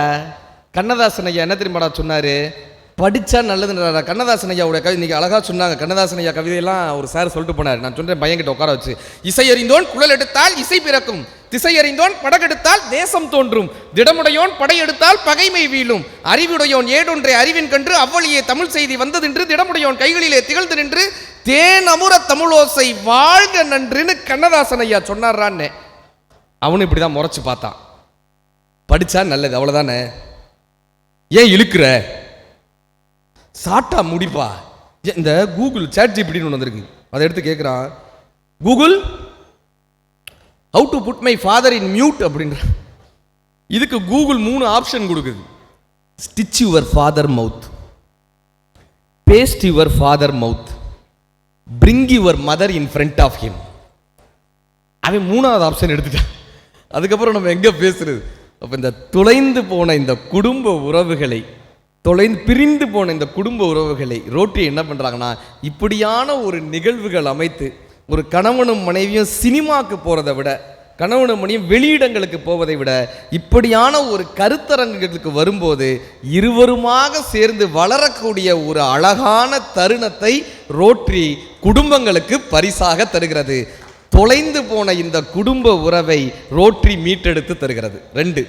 கண்ணதாசன் ஐயா என்ன தெரியுமாடா சொன்னார்? படித்தா நல்லதுன்றா. கண்ணதாசன் ஐயாவுடைய கவிதை இன்றைக்கி அழகாக சொன்னாங்க. கண்ணதாசன் ஐயா கவிதையெல்லாம் ஒரு சார் சொல்லிட்டு போனார். நான் சொல்கிறேன் பையன்கிட்ட உட்கார வச்சு, இசை அறிந்தோன் குழல் எடுத்தால் இசை பிறக்கும், திசை அறிந்தோன் படகெடுத்தால் தேசம் தோன்றும், திடமுடையோன் படையெடுத்தால் பகைமை வீழும், அறிவுடையோன் ஏடொன்றை அறிவின் கன்று அவ்வளியே தமிழ் செய்தி வந்ததென்று திடமுடையோன் கைகளிலே திகழ்ந்து நின்று தேன் அமுர தமிழோசை வாழ்க நன்றுன்னு கண்ணதாசன் ஐயா சொன்னார்றான்னு. அவனு இப்படி தான் முறைச்சு பார்த்தான். படித்தா நல்லது, அவ்வளோதானே, ஏன் இழுக்கிற, சாட்டா முடிப்பா. இந்த கூகுள் சாட் ஜிபிடின்னு ஒன்று வந்திருக்கு, அதை எடுத்து கேட்குறான், Google how to put my father in mute அப்படின்ற. இதுக்கு கூகுள் 3 ஆப்ஷன் கொடுக்குது. Stitch your father mouth, paste your father mouth, bring your mother in front of him. அவன் 3வது ஆப்ஷன் எடுத்துட்டான். அதுக்கப்புறம் நம்ம எங்கே பேசுறது? அப்போ இந்த தொலைந்து போன இந்த குடும்ப உறவுகளை, பிரிந்து போன இந்த குடும்ப உறவுகளை ரோட்டி என்ன பண்ணுறாங்கன்னா, இப்படியான ஒரு நிகழ்வுகள் அமைத்து ஒரு கணவனும் மனைவியும் சினிமாவுக்கு போகிறத விட, கணவனும் மனைவியும் வெளியிடங்களுக்கு போவதை விட, இப்படியான ஒரு கருத்தரங்குகளுக்கு வரும்போது இருவருமாக சேர்ந்து வளரக்கூடிய ஒரு அழகான தருணத்தை ரோட்டரி குடும்பங்களுக்கு பரிசாக தருகிறது. தொலைந்து போன இந்த குடும்ப உறவை ரோட்டரி மீட்டெடுத்து தருகிறது. 2.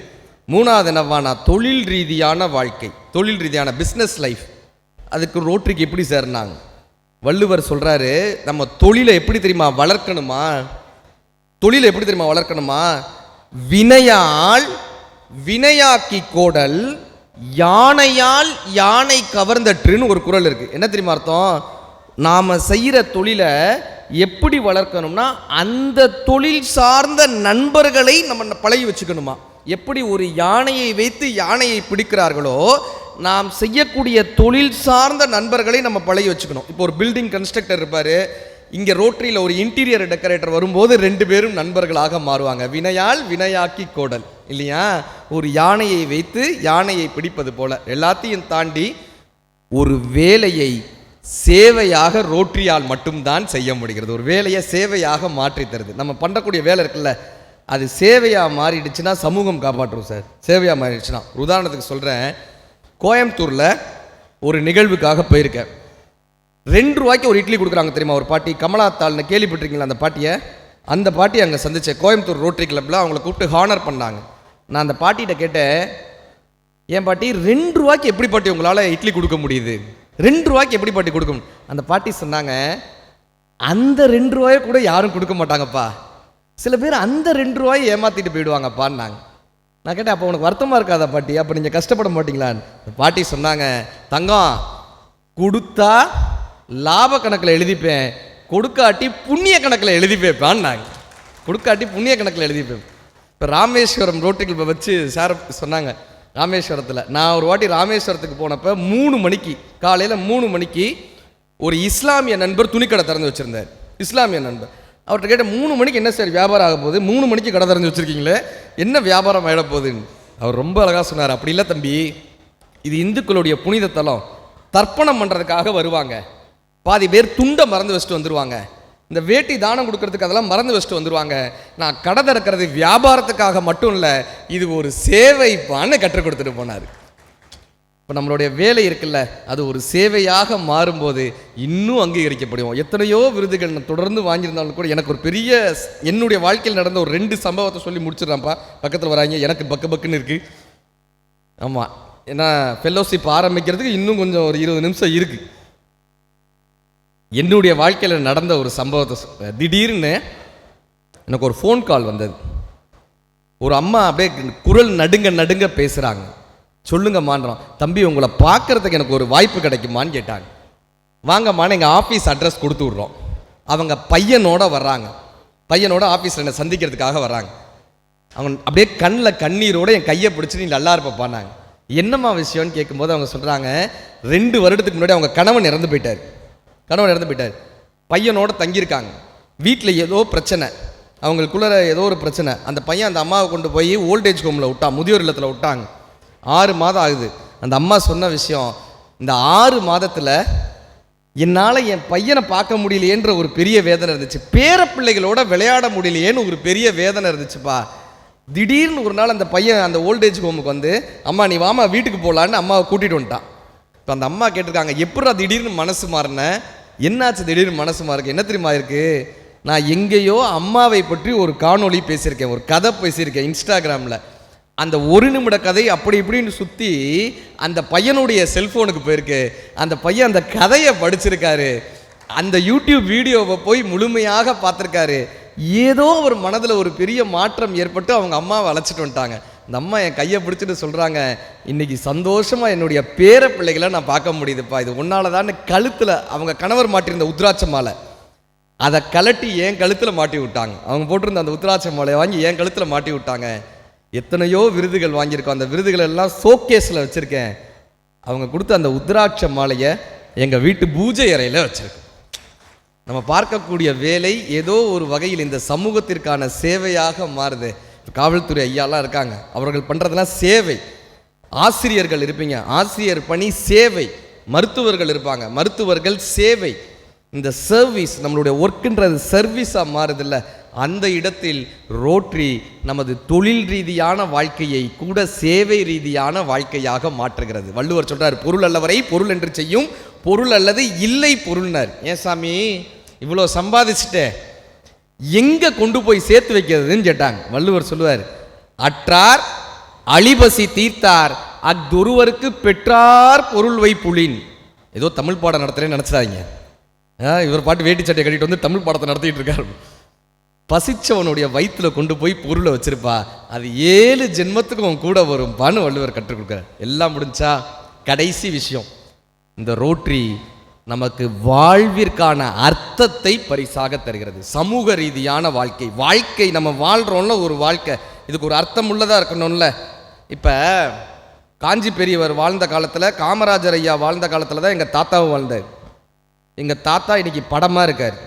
3வது என்னவானா, தொழில் ரீதியான வாழ்க்கை, தொழில் ரீதியான பிஸ்னஸ் லைஃப். அதுக்கு ரோட்டரிக்கு எப்படி சேர்னாங்க? வள்ளுவர் சொல்கிறாரு, நம்ம தொழிலை எப்படி தெரியுமா வளர்க்கணுமா? தொழிலை எப்படி தெரியுமா வளர்க்கணுமா? வினையால் வினையாக்கி கோடல், யானையால் யானை கவர்ந்தற்றுன்னு ஒரு குறள் இருக்குது. என்ன தெரியுமா அர்த்தம்? நாம் செய்கிற தொழிலை எப்படி வளர்க்கணும்னா, அந்த தொழில் சார்ந்த நண்பர்களை நம்ம பழகி வச்சுக்கணுமா. எப்படி ஒரு யானையை வைத்து யானையை பிடிக்கிறார்களோ, நாம் செய்யக்கூடிய தொழில் சார்ந்த நண்பர்களை நம்ம பழகி வச்சுக்கணும். இப்போ ஒரு பில்டிங் கன்ஸ்ட்ரக்டர் இருப்பார், இங்கே ரோட்டரியில் ஒரு இன்டீரியர் டெக்கரேட்டர் வரும்போது 2 பேரும் நண்பர்களாக மாறுவாங்க. வினையால் வினையாக்கி கோடல் இல்லையா? ஒரு யானையை வைத்து யானையை பிடிப்பது போல எல்லாத்தையும் தாண்டி ஒரு வேலையை சேவையாக ரோட்டரியால் மட்டும்தான் செய்ய முடிகிறது. ஒரு வேலையை சேவையாக மாற்றி தருது. நம்ம பண்ணக்கூடிய வேலை இருக்குல்ல, அது சேவையாக மாறிடுச்சுன்னா சமூகம் காப்பாற்றுவோம் சார். சேவையாக மாறிடுச்சுன்னா, உதாரணத்துக்கு சொல்கிறேன், கோயம்புத்தூரில் ஒரு நிகழ்வுக்காக போயிருக்கேன். 2 ரூபாய்க்கு ஒரு இட்லி கொடுக்குறாங்க தெரியுமா ஒரு பாட்டி, கமலா தாள்னு கேள்விப்பட்டிருக்கீங்களா அந்த பாட்டியை? அந்த பாட்டியை அங்கே சந்தித்தேன் கோயம்புத்தூர் ரோட்டரி கிளப்பில். அவங்கள கூப்பிட்டு ஹானர் பண்ணாங்க. நான் அந்த பாட்டிகிட்ட கேட்டேன், ஏன் பாட்டி 2 ரூபாய்க்கு எப்படி பாட்டி உங்களால் இட்லி கொடுக்க முடியுது? 2 ரூபாய்க்கு எப்படி பாட்டி கொடுக்கும்? அந்த பாட்டி சொன்னாங்க, அந்த 2 ரூபாயை கூட யாரும் கொடுக்க மாட்டாங்கப்பா, சில பேர் அந்த 2 ரூபாயை ஏமாற்றிட்டு போயிடுவாங்கப்பான்னாங்க. நான் கேட்டேன், அப்போ உனக்கு வருத்தமாக இருக்காதா பாட்டி, அப்போ நீங்கள் கஷ்டப்பட மாட்டீங்களான்னு? பாட்டி சொன்னாங்க, தங்கம் கொடுத்தா லாப கணக்கில் எழுதிப்பேன், கொடுக்காட்டி புண்ணிய கணக்கில் எழுதிப்பேப்பான்னாங்க. கொடுக்காட்டி புண்ணிய கணக்கில் எழுதிப்பேன். இப்போ ராமேஸ்வரம் ரோட்டுக்கு வச்சு சார் சொன்னாங்க, ராமேஸ்வரத்தில் நான் ஒரு வாட்டி ராமேஸ்வரத்துக்கு போனப்போ 3 மணிக்கு காலையில் 3 மணிக்கு ஒரு இஸ்லாமிய நண்பர் துணிக்கடை திறந்து வச்சுருந்தார். இஸ்லாமிய நண்பர். அவர்கிட்ட கேட்டேன், 3 மணிக்கு என்ன சார் வியாபாரம் ஆக போகுது, 3 மணிக்கு கடை திறந்து வச்சுருக்கீங்களே, என்ன வியாபாரம் ஆகிட போகுதுன்னு. அவர் ரொம்ப அழகாக சொன்னார், அப்படி இல்லை தம்பி, இது இந்துக்களுடைய புனித தலம், தர்ப்பணம் பண்ணுறதுக்காக வருவாங்க, பாதி பேர் துண்டை மறந்து வச்சுட்டு வந்துடுவாங்க, இந்த வேட்டி தானம் கொடுக்கறதுக்கு அதெல்லாம் மறந்து வச்சுட்டு வந்துடுவாங்க, நான் கடை திறக்கிறது வியாபாரத்துக்காக மட்டும் இல்லை, இது ஒரு சேவைப்பான்னு கற்றுக் கொடுத்துட்டு போனார். இப்போ நம்மளுடைய வேலை இருக்குல்ல, அது ஒரு சேவையாக மாறும்போது இன்னும் அங்கீகரிக்கப்படுவோம். எத்தனையோ விருதுகள் நான் தொடர்ந்து வாங்கியிருந்தாலும் கூட, எனக்கு ஒரு பெரிய என்னுடைய வாழ்க்கையில் நடந்த ஒரு 2 சம்பவத்தை சொல்லி முடிச்சிடறான்ப்பா, பக்கத்தில் வராங்க, எனக்கு பக்குன்னு இருக்குது. ஆமாம், ஏன்னா ஃபெல்லோஷிப் ஆரம்பிக்கிறதுக்கு இன்னும் கொஞ்சம் ஒரு 20 நிமிஷம் இருக்குது. என்னுடைய வாழ்க்கையில் நடந்த ஒரு சம்பவத்தை, திடீர்னு எனக்கு ஒரு ஃபோன் கால் வந்தது. ஒரு அம்மா அப்படியே குரல் நடுங்க பேசுகிறாங்க. சொல்லுங்கம்மான்றோம், தம்பி உங்களை பார்க்குறதுக்கு எனக்கு ஒரு வாய்ப்பு கிடைக்குமான்னு கேட்டாங்க. வாங்கம்மான்னு எங்கள் ஆஃபீஸ் அட்ரஸ் கொடுத்து விட்றோம். அவங்க பையனோட வர்றாங்க, பையனோட ஆஃபீஸில் என்னை சந்திக்கிறதுக்காக வர்றாங்க. அவங்க அப்படியே கண்ணில் கண்ணீரோடு என் கையை பிடிச்சி நீ நல்லா இருப்பப்பான்னாங்க. என்னம்மா விஷயம்னு கேட்கும்போது அவங்க சொல்கிறாங்க, 2 வருடத்துக்கு முன்னாடி அவங்க கணவன் இறந்து போயிட்டார். பையனோட தங்கியிருக்காங்க. வீட்டில் ஏதோ பிரச்சனை, அவங்களுக்குள்ள ஏதோ ஒரு பிரச்சனை. அந்த பையன் அந்த அம்மாவை கொண்டு போய் ஓல்டேஜ் ஹோமில் விட்டான், முதியோர் இல்லத்தில் விட்டாங்க. 6 மாதம் ஆகுது. அந்த அம்மா சொன்ன விஷயம், இந்த 6 மாதத்தில் என்னால் என் பையனை பார்க்க முடியலையேன்ற ஒரு பெரிய வேதனை இருந்துச்சு, பேர பிள்ளைகளோட விளையாட முடியலையேன்னு ஒரு பெரிய வேதனை இருந்துச்சுப்பா. திடீர்னு ஒரு நாள் அந்த பையன் அந்த ஓல்டேஜ் ஹோமுக்கு வந்து, அம்மா நீ வாமா வீட்டுக்கு போகலான்னு அம்மாவை கூட்டிகிட்டு வந்துட்டான். இப்போ அந்த அம்மா கேட்டிருக்காங்க, எப்படா திடீர்னு மனசு மாறினேன், என்னாச்சு திடீர்னு மனசு மாறுக்கு? என்ன தெரியுமா இருக்கு, நான் எங்கேயோ அம்மாவை பற்றி ஒரு காணொளி பேசியிருக்கேன், ஒரு கதை பேசியிருக்கேன் இன்ஸ்டாகிராமில். அந்த 1 நிமிட கதை அப்படி இப்படின்னு சுற்றி அந்த பையனுடைய செல்ஃபோனுக்கு போயிருக்கு. அந்த பையன் அந்த கதையை படிச்சிருக்காரு, அந்த யூடியூப் வீடியோவை போய் முழுமையாக பார்த்துருக்காரு. ஏதோ ஒரு மனதில் ஒரு பெரிய மாற்றம் ஏற்பட்டு அவங்க அம்மாவை அழைச்சிட்டு வந்துட்டாங்க. அந்த அம்மா என் கையை பிடிச்சிட்டு சொல்கிறாங்க, இன்றைக்கி சந்தோஷமாக என்னுடைய பேர பிள்ளைகளை நான் பார்க்க முடியுதுப்பா, இது ஒன்றால் தான். கழுத்தில் அவங்க கணவர் மாட்டியிருந்த உத்ராட்ச மாலை, அதை கலட்டி என் கழுத்தில் மாட்டி விட்டாங்க. அவங்க போட்டிருந்த அந்த உத்ராட்ச மாலையை வாங்கி என் கழுத்தில் மாட்டி விட்டாங்க. எத்தனையோ விருதுகள் வாங்கியிருக்கோம், அந்த விருதுகள் எல்லாம் ஷோகேஸில் வச்சுருக்கேன். அவங்க கொடுத்த அந்த உத்ராட்ச மாலையை எங்கள் வீட்டு பூஜை அறையில் வச்சுருக்கேன். நம்ம பார்க்கக்கூடிய வேலை ஏதோ ஒரு வகையில் இந்த சமூகத்திற்கான சேவையாக மாறுது. காவல்துறை ஐயாலாம் இருக்காங்க, அவர்கள் பண்ணுறதுலாம் சேவை. ஆசிரியர்கள் இருப்பீங்க, ஆசிரியர் பணி சேவை. மருத்துவர்கள் இருப்பாங்க, மருத்துவர்கள் சேவை. இந்த சர்வீஸ், நம்மளுடைய ஒர்க்குன்றது சர்வீஸாக மாறுதில்ல. அந்த இடத்தில் ரோட்டரி நமது தொழில் ரீதியான வாழ்க்கையை கூட சேவை ரீதியான வாழ்க்கையாக மாற்றுகிறது. வள்ளுவர் சொல்றார், பொருள் அல்லவரை பொருள் என்று செய்யும், பொருள் அல்லது இல்லை பொருள்னார். ஏன் சாமி இவ்வளோ சம்பாதிச்சுட்டே எங்கே கொண்டு போய் சேர்த்து வைக்கிறதுன்னு கேட்டாங்க. வள்ளுவர் சொல்லுவார், அற்றார் அழிபசி தீர்த்தார் அஃதொருவருக்கு பெற்றார் பொருள் வைப்புளின். ஏதோ தமிழ் பாடம் நடத்துறேன்னு நினச்சிடாதீங்க. இவர் பாட்டு வேட்டி சட்டையை கட்டிட்டு வந்து தமிழ் பாடத்தை நடத்திட்டு இருக்காரு. பசிச்சவனுடைய வயிற்றில் கொண்டு போய் பொருளை வச்சிருப்பா, அது 7 ஜென்மத்துக்கு அவன் கூட வரும்பான்னு வள்ளுவர் கற்றுக் கொடுக்குறார். எல்லாம் முடிஞ்சா கடைசி விஷயம், இந்த ரோட்டரி நமக்கு வாழ்விற்கான அர்த்தத்தை பரிசாக தருகிறது. சமூக ரீதியான வாழ்க்கை நம்ம வாழ்கிறோம்ல, ஒரு வாழ்க்கை இதுக்கு ஒரு அர்த்தம் உள்ளதாக இருக்கணும்ல. இப்போ காஞ்சி பெரியவர் வாழ்ந்த காலத்தில், காமராஜர் ஐயா வாழ்ந்த காலத்தில் தான் எங்கள் தாத்தாவும் வாழ்ந்தார். எங்கள் தாத்தா இன்னைக்கு படமாக இருக்கார்,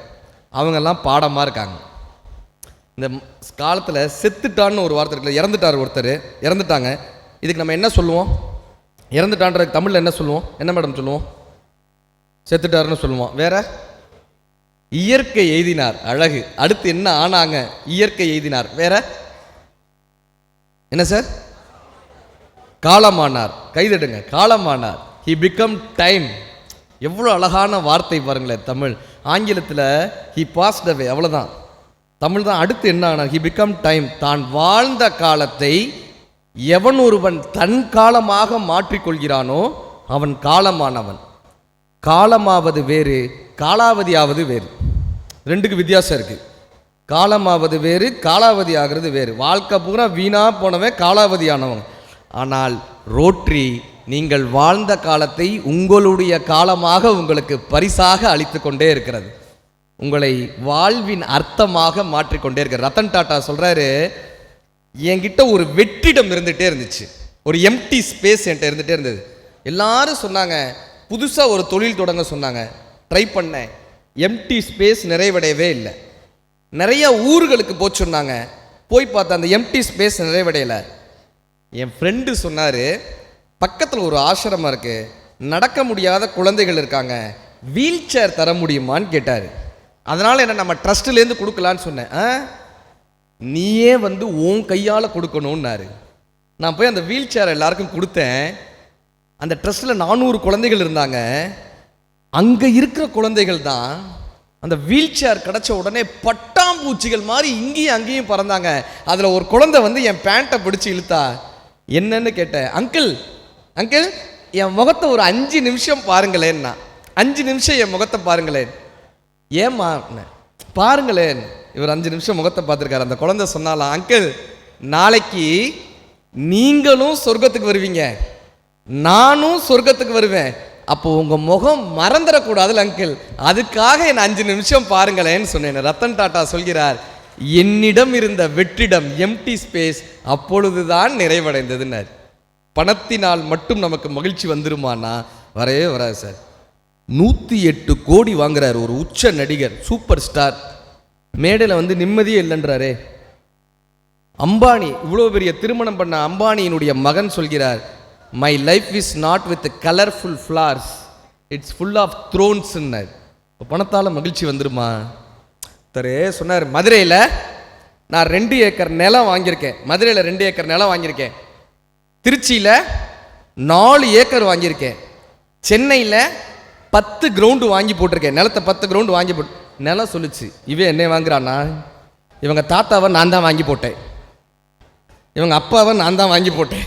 அவங்கெல்லாம் பாடமாக இருக்காங்க. இந்த காலத்தில் செத்துட்டான்னு ஒரு வார்த்தை இருக்குல்ல, இறந்துட்டார் ஒருத்தர், இறந்துட்டாங்க. இதுக்கு நம்ம என்ன சொல்லுவோம்? இறந்துட்டான்ற தமிழில் என்ன சொல்லுவோம்? என்ன மேடம் சொல்லுவோம்? செத்துட்டாருன்னு சொல்லுவோம். வேற இயற்கை எய்தினார், அழகு. அடுத்து என்ன ஆனாங்க? இயற்கை எய்தினார். வேற என்ன சார்? காலமானார். கைதடுங்க, காலமானார். He become time. எவ்வளோ அழகான வார்த்தை பாருங்களேன் தமிழ். ஆங்கிலத்தில் ஹி பாஸ்ட் அவே, அவ்வளோதான். தமிழ் தான் அடுத்து என்ன ஆனார்? He become time. தான் வாழ்ந்த காலத்தை எவன் ஒருவன் தன் காலமாக மாற்றிக்கொள்கிறானோ அவன் காலமானவன். காலமாவது வேறு, காலாவதியாவது வேறு. ரெண்டுக்கு வித்தியாசம் இருக்குது. காலமாவது வேறு, காலாவதி ஆகிறது வேறு. வாழ்க்கை பூரா வீணாக போனவன் காலாவதியானவன். ஆனால் ரோட்டரி நீங்கள் வாழ்ந்த காலத்தை உங்களுடைய காலமாக உங்களுக்கு பரிசாக அளித்து கொண்டே இருக்கிறது. உங்களை வாழ்வின் அர்த்தமாக மாற்றிக்கொண்டே இருக்கிறது. ரத்தன் டாட்டா சொல்கிறாரு, என்கிட்ட ஒரு வெற்றிடம் இருந்துகிட்டே இருந்துச்சு, ஒரு எம்டி ஸ்பேஸ் என்கிட்ட இருந்துகிட்டே இருந்தது. எல்லாரும் சொன்னாங்க, புதுசாக ஒரு தொழில் தொடங்க சொன்னாங்க, ட்ரை பண்ணேன், எம்டி ஸ்பேஸ் நிறைவடையவே இல்லை. நிறைய ஊர்களுக்கு போய் சொன்னாங்க, போய் பார்த்தா அந்த எம்டி ஸ்பேஸ் நிறைவடையலை. என் ஃப்ரெண்டு சொன்னார், பக்கத்தில் ஒரு ஆசிரமம் இருக்குது, நடக்க முடியாத குழந்தைகள் இருக்காங்க, வீல் சேர் தர முடியுமான்னு கேட்டார். அதனால் என்ன நம்ம ட்ரஸ்ட்லேருந்து கொடுக்கலான்னு சொன்னேன். நீயே வந்து உன் கையால் கொடுக்கணுன்னாரு. நான் போய் அந்த வீல் சேர் எல்லாருக்கும் கொடுத்தேன். அந்த ட்ரஸ்ட்டில் 400 குழந்தைகள் இருந்தாங்க. அங்கே இருக்கிற குழந்தைகள் தான் அந்த வீல் சேர் கிடச்ச உடனே பட்டாம்பூச்சிகள் மாதிரி இங்கேயும் அங்கேயும் பறந்தாங்க. அதில் ஒரு குழந்தை வந்து என் பேண்ட்டை பிடிச்சி இழுத்தா. என்னன்னு கேட்டேன். அங்கிள் அங்கிள் என் முகத்தை ஒரு 5 நிமிஷம் பாருங்களேன்னா. 5 நிமிஷம் என் முகத்தை பாருங்களேன். ஏம்மா பாருங்களேன். இவர் 5 நிமிஷம் முகத்தை பார்த்துருக்காரு. அந்த குழந்தை சொன்னாலாம், அங்கிள் நாளைக்கு நீங்களும் சொர்க்கத்துக்கு வருவீங்க, நானும் சொர்க்கத்துக்கு வருவேன், அப்போ உங்கள் முகம் மறந்துடக்கூடாதுல்ல அங்கிள், அதுக்காக என் 5 நிமிஷம் பாருங்களேன்னு சொன்னேன். ரத்தன் டாட்டா சொல்கிறார், என்னிடம் இருந்த வெற்றிடம் எம்டி ஸ்பேஸ் அப்பொழுதுதான் நிறைவடைந்ததுன்னார். பணத்தினால் மட்டும் நமக்கு மகிழ்ச்சி வந்துருமானா வரவே வராது சார். 108 கோடி வாங்குறாரு ஒரு உச்ச நடிகர், சூப்பர் ஸ்டார். மேடையில் வந்து நிம்மதியே இல்லைன்றாரே. அம்பானி, இவ்வளோ பெரிய திருமணம் பண்ண அம்பானியினுடைய மகன் சொல்கிறார், my life is not with colourful flowers, it's full of த்ரோன்ஸ்ன்னார். இப்போ பணத்தால் மகிழ்ச்சி வந்துருமா? தரே சொன்னார், மதுரையில் நான் 2 ஏக்கர் நிலம் வாங்கியிருக்கேன். மதுரையில் 2 ஏக்கர் நிலம் வாங்கியிருக்கேன். திருச்சியில் 4 ஏக்கர் வாங்கியிருக்கேன். சென்னையில் 10 கிரவுண்டு வாங்கி போட்டிருக்கேன். நிலத்தை 10 கிரவுண்டு வாங்கி போட்டு நிலம் சொல்லிச்சு, இவன் என்ன வாங்குறான்னா, இவங்க தாத்தாவை நான் தான் வாங்கி போட்டேன், இவங்க அப்பாவை நான் தான் வாங்கி போட்டேன்,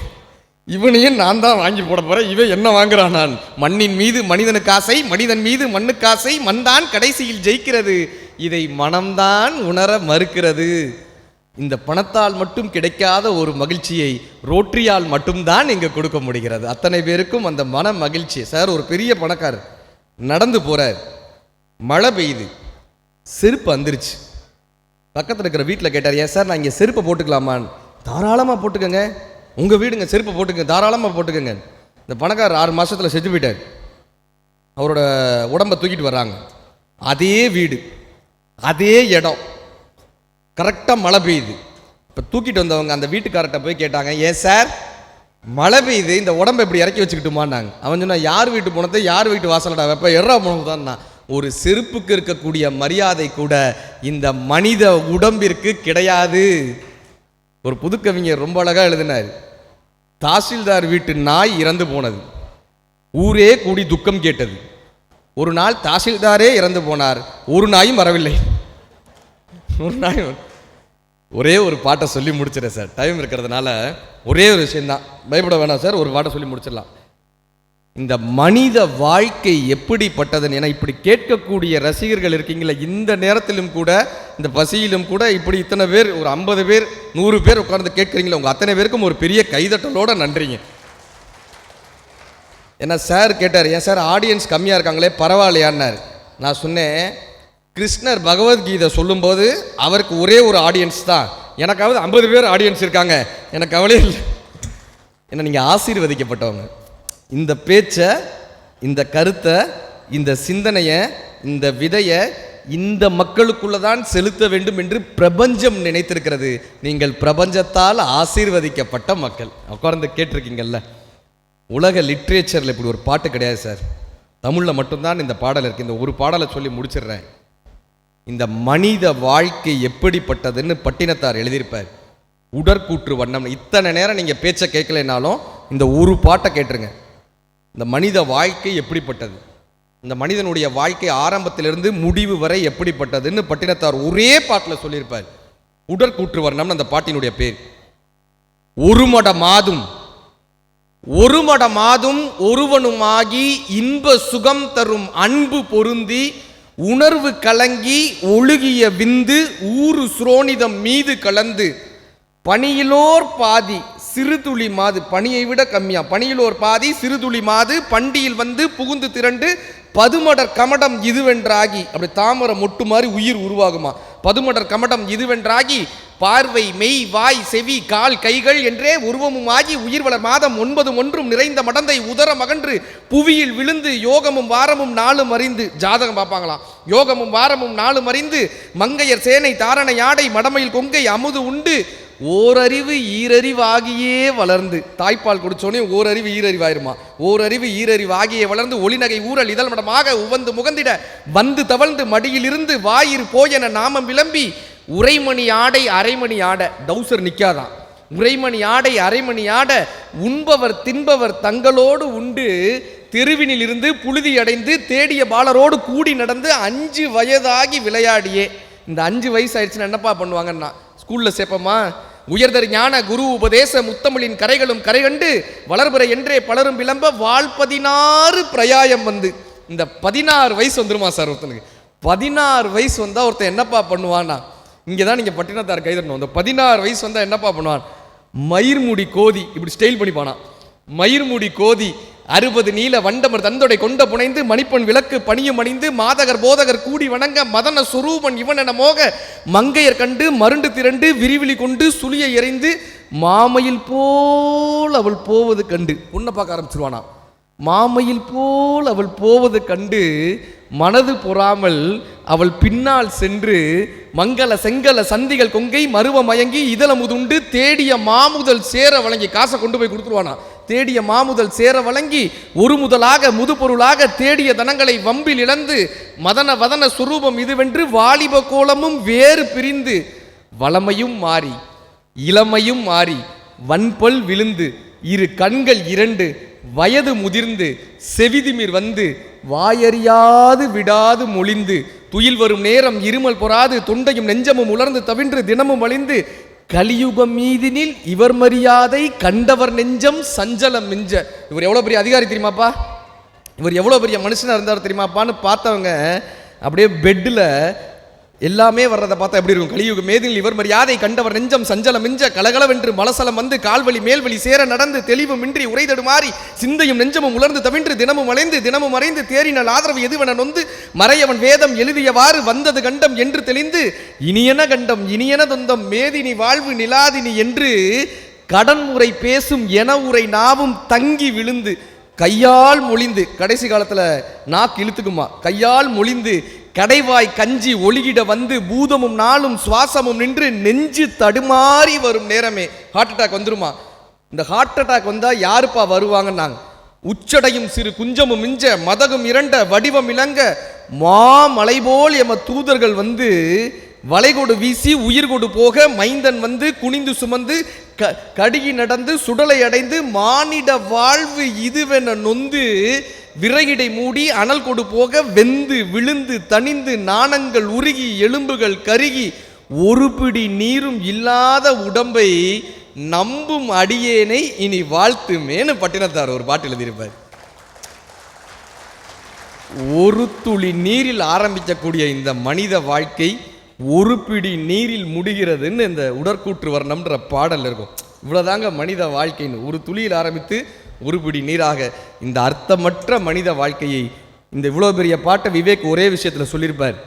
இவனையும் நான் தான் வாங்கி போட போகிறேன், இவன் என்ன வாங்குறான்? நான் மண்ணின் மீது மனிதனுக்கு ஆசை, மனிதன் மீது மண்ணுக்கு ஆசை, மண் தான் கடைசியில் ஜெயிக்கிறது, இதை மனம்தான் உணர மறுக்கிறது. இந்த பணத்தால் மட்டும் கிடைக்காத ஒரு மகிழ்ச்சியை ரோட்டரியால் மட்டும்தான் இங்கே கொடுக்க முடிகிறது. அத்தனை பேருக்கும் அந்த மன மகிழ்ச்சி. சார், ஒரு பெரிய பணக்காரர் நடந்து போகிறார், மழை பெய்யுது, செருப்பு வந்துருச்சு. பக்கத்தில் இருக்கிற வீட்டில் கேட்டார், ஏன் சார் நான் இங்கே செருப்பை போட்டுக்கலாமான்னு. தாராளமாக போட்டுக்கோங்க, உங்கள் வீடுங்க, செருப்பை போட்டுக்கங்க, தாராளமாக போட்டுக்கோங்க. இந்த பணக்காரர் 6 மாதத்தில் செஞ்சு போயிட்டார். அவரோட உடம்பை தூக்கிட்டு வர்றாங்க. அதே வீடு, அதே இடம், கரெக்டாக மழை பெய்யுது. இப்போ தூக்கிட்டு வந்தவங்க அந்த வீட்டுக்காரர்கிட்ட போய் கேட்டாங்க, ஏன் சார் மழை பெய்யுது, இந்த உடம்பை இப்படி இறக்கி வச்சுக்கிட்டுமான்னாங்க. அவன் சொன்னா, யார் வீட்டு போனதை யார் வீட்டு வாசலடா வைப்ப, எறா போனது தான். ஒரு செருப்புக்கு இருக்கக்கூடிய மரியாதை கூட இந்த மனித உடம்பிற்கு கிடையாது. ஒரு புதுக்கவிஞர் ரொம்ப அழகாக எழுதினார், தாசில்தார் வீட்டு நாய் இறந்து போனது, ஊரே கூடி துக்கம் கேட்டது. ஒரு நாள் தாசில்தாரே இறந்து போனார், ஒரு நாயும் வரவில்லை. ஒரு நாய். ஒரே ஒரு பாட்டை சொல்லி முடிச்சிடறேன் சார், டைம் இருக்கிறதுனால. ஒரே ஒரு விஷயம்தான், பயப்பட வேணாம் சார், ஒரு பாட்டை சொல்லி முடிச்சிடலாம். இந்த மனித வாழ்க்கை எப்படிப்பட்டதுன்னு, ஏன்னா இப்படி கேட்கக்கூடிய ரசிகர்கள் இருக்கீங்களா, இந்த நேரத்திலும் கூட, இந்த பசியிலும் கூட இப்படி இத்தனை பேர், ஒரு 50 பேர் 100 பேர் உட்கார்ந்து கேட்குறீங்களா, உங்கள் அத்தனை பேருக்கும் ஒரு பெரிய கைதட்டலோட நன்றிங்க. ஏன்னா சார் கேட்டார், ஏன் சார் ஆடியன்ஸ் கம்மியாக இருக்காங்களே பரவாயில்லையான்னார். நான் சொன்னேன், கிருஷ்ணர் பகவத்கீதை சொல்லும்போது அவருக்கு ஒரே ஒரு ஆடியன்ஸ் தான், எனக்காவது 50 பேர் ஆடியன்ஸ் இருக்காங்க, எனக்கு கவலையே இல்லை. ஏன்னா நீங்கள் ஆசீர்வதிக்கப்பட்டவங்க. இந்த பேச்சை, இந்த கருத்தை, இந்த சிந்தனையை, இந்த விதையை இந்த மக்களுக்குள்ள தான் செலுத்த வேண்டும் என்று பிரபஞ்சம் நினைத்திருக்கிறது. நீங்கள் பிரபஞ்சத்தால் ஆசீர்வதிக்கப்பட்ட மக்கள். உட்கார்ந்து கேட்டிருக்கீங்கல்ல. உலக லிட்ரேச்சரில் இப்படி ஒரு பாட்டு கிடையாது சார், தமிழில் மட்டும்தான் இந்த பாடல் இருக்குது. இந்த ஒரு பாடலை சொல்லி முடிச்சிடுறேன். இந்த மனித வாழ்க்கை எப்படிப்பட்டதுன்னு பட்டினத்தார் எழுதியிருப்பார், உடற்கூற்று வண்ணம். இத்தனை நேரம் நீங்கள் பேச்சை கேட்கலைனாலும் இந்த ஒரு பாட்டை கேட்டுருங்க. இந்த மனித வாழ்க்கை எப்படிப்பட்டது, இந்த மனிதனுடைய வாழ்க்கை ஆரம்பத்திலிருந்து முடிவு வரை எப்படிப்பட்டதுன்னு பட்டினத்தார் ஒரே பாட்டில் சொல்லியிருப்பார். உடற்கூற்று வர்ணம் அந்த பாட்டினுடைய பேர். ஒரு மட மாதும் ஒருவனுமாகி இன்ப சுகம் தரும் அன்பு பொருந்தி உணர்வு கலங்கி ஒழுகிய விந்து ஊறு சுரோனிதம் மீது கலந்து பனியிலோர் பாதி சிறுதுளி மாது, பனியை விட கம்மியா, பனியிலோர் பாதி சிறுதுளி மாது பண்டியில் வந்து புகுந்து திரண்டு பதுமடர் கமடம் இதுவென்றாகி, அப்படி தாமரை மொட்டு மாதிரி உயிர் உருவாகுமா, பதுமடர் கமடம் இதுவென்றாகி பார்வை மெய் வாய் செவி கால் கைகள் என்றே உருவமுமாகி உயிர் வளர் மாதம் 9 ஒன்றும் நிறைந்த மடந்தை உதரம் அகன்று புவியில் விழுந்து யோகமும் வாரமும் நாளும் அறிந்து, ஜாதகம் பார்ப்பாங்களாம், யோகமும் வாரமும் நாளும் அறிந்து மங்கையர் சேனை தாரணை யாடை மடமையில் கொங்கை அமுது உண்டு ஓரறிவு ஈரறிவு ஆகியே வளர்ந்து, தாய்ப்பால் குடிச்சோடனே ஓரறிவு ஈரறிவாயிருமா, ஓரறிவு ஈரறிவு ஆகியே வளர்ந்து ஒளிநகை ஊரல் இதழ் மடமாக உவந்து முகந்திட வந்து தவழ்ந்து மடியிலிருந்து வாயிறு போயென நாமம் விளம்பி உரைமணி ஆடை அரைமணி ஆட, டவுசர் நிற்காதான், உரைமணி ஆடை அரைமணி ஆட உண்பவர் தின்பவர் தங்களோடு உண்டு தெருவினில் இருந்து புழுதி அடைந்து தேடிய பாலரோடு கூடி நடந்து 5 வயதாகி விளையாடியே. இந்த 5 வயசு ஆயிடுச்சுன்னா என்னப்பா பண்ணுவாங்கன்னா, ஸ்கூலில் சேர்ப்போமா, உயர்தர் ஞான குரு உபதேச முத்தமிழின் கரைகளும் கரை கண்டு வளர்புரை என்றே பலரும் விளம்ப வாழ் 16 பிரயாயம் வந்து. இந்த 16 வயசு வந்துருமா சார் ஒருத்தனுக்கு? 16 வயசு வந்தால் ஒருத்தன் என்னப்பா பண்ணுவான்னா, இங்கே தான் நீங்கள் பட்டினத்தார் கைதட்டணும். அந்த 16 வயசு வந்தால் என்னப்பா பண்ணுவான், மயிர்முடி கோதி இப்படி ஸ்டைல் பண்ணிப்பானா, மயிர்முடி கோதி 60 நீல வண்டமர் தந்தொடை கொண்ட புனைந்து மணிப்பொன் விளக்கு பணியும் அணிந்து மாதகர் போதகர் கூடி வணங்க மதன சுரூபன் இவனென மோக மங்கையர் கண்டு மருண்டு திரண்டு விரிவிலி கொண்டு சுழியை எறிந்து மாமையில் போல் அவள் போவது கண்டு உன்னை பார்க்க ஆரம்பிச்சிருவானா. மாமையில் போல் அவள் போவது கண்டு மனது பொறாமல் அவள் பின்னால் சென்று மங்கள செங்கல சந்திகள் கொங்கை மருவ மயங்கி இதழ முதுண்டு தேடிய மாமுதல் சேர வழங்கி காசை கொண்டு போய் கொடுத்துருவானா. தேடிய மாமுதல் சேர வழங்கி ஒரு முதலாக முது பொருளாக தேடிய தனங்களை வம்பில் இழந்து மதன வதன சுரூபம் இதுவென்று வாலிப கோலமும் வேறு பிரிந்து வளமையும் மாறி இளமையும் மாறி வன்பல் விழுந்து இரு கண்கள் 2 வயது முதிர்ந்து செவிதிமிர் வந்து வாயறியாது விடாது மொழிந்து துயில் வரும் நேரம் இருமல் பொறாது தொண்டையும் நெஞ்சமும் உலர்ந்து தவின்று தினமும் அழிந்து கலியுகம் மீதினில் இவர் மரியாதை கண்டவர் நெஞ்சம் சஞ்சலம் மிஞ்ச. இவர் எவ்வளோ பெரிய அதிகாரி தெரியுமாப்பா, இவர் எவ்வளோ பெரிய மனுஷனாக இருந்தார் தெரியுமாப்பான்னு பார்த்தவங்க அப்படியே பெட்டில் எல்லாமே வர்றதை பார்த்தா எப்படி இருக்கும். கலியுக மேதினில் இவர் மரியாதை கண்டவர் நெஞ்சம் சஞ்சலம் மிஞ்ச கலகலவென்று மலசலம் வந்து கால்வழி மேல்வழி சேர நடந்து தெளிவுமின்றி உரைதடுமாறி சிந்தையும் நெஞ்சமும் உலர்ந்து தவின்று தினமும் அலைந்து தினமும் மறைந்து தேறினால் ஆதரவு எதுவென நொந்து மறையவன் வேதம் எழுதியவாறு வந்தது கண்டம் என்று தெளிந்து இனியன கண்டம் இனியன தொந்தம் மேதினி வாழ்வு நிலாதினி என்று கடன்முறை பேசும் என உரை நாவும் தங்கி விழுந்து கையால் மொழிந்து கடைசி காலத்தில் நாக்கு இழுத்துக்குமா கையால் மொழிந்து கடைவாய் கஞ்சி ஒளிகிட வந்து பூதமும் நாளும் சுவாசமும் நின்று நெஞ்சு தடுமாறி வரும் நேரமே ஹார்ட் அட்டாக் வந்துருமா. இந்த ஹார்ட் அட்டாக் வந்தா யாருப்பா வருவாங்கன்னாங்க. உச்சடையும் சிறு குஞ்சமும் மிஞ்ச மதகும் இரண்ட வடிவம் இளங்க மாமலை போல் எம தூதர்கள் வந்து வளைகொடு வீசி உயிர்கொடு போக மைந்தன் வந்து குனிந்து சுமந்து கடுகி நடந்து சுடலை அடைந்து மானிட வாழ்வு இதுவென நொந்து விறகிடை மூடி அனல் கொடு போக வெந்து விழுந்து தணிந்து நாணங்கள் உருகி எலும்புகள் கருகி ஒரு பிடி நீரும் இல்லாத உடம்பை நம்பும் அடியேனை இனி வாழ்த்துமேனு பட்டினத்தார் ஒரு பாட்டு எழுதியிருப்பார். ஒரு துளி நீரில் ஆரம்பிக்கக்கூடிய இந்த மனித வாழ்க்கை ஒரு பிடி நீரில் முடிகிறதுன்னு இந்த உடற்கூற்று வர்ணம்ன்ற பாடல் இருக்கும். இவ்வளோதாங்க மனித வாழ்க்கைன்னு ஒரு துளியில் ஆரம்பித்து ஒரு பிடி நீராக இந்த அர்த்தமற்ற மனித வாழ்க்கையை இந்த இவ்வளோ பெரிய பாட்டை விவேக் ஒரே விஷயத்தில் சொல்லியிருப்பார்.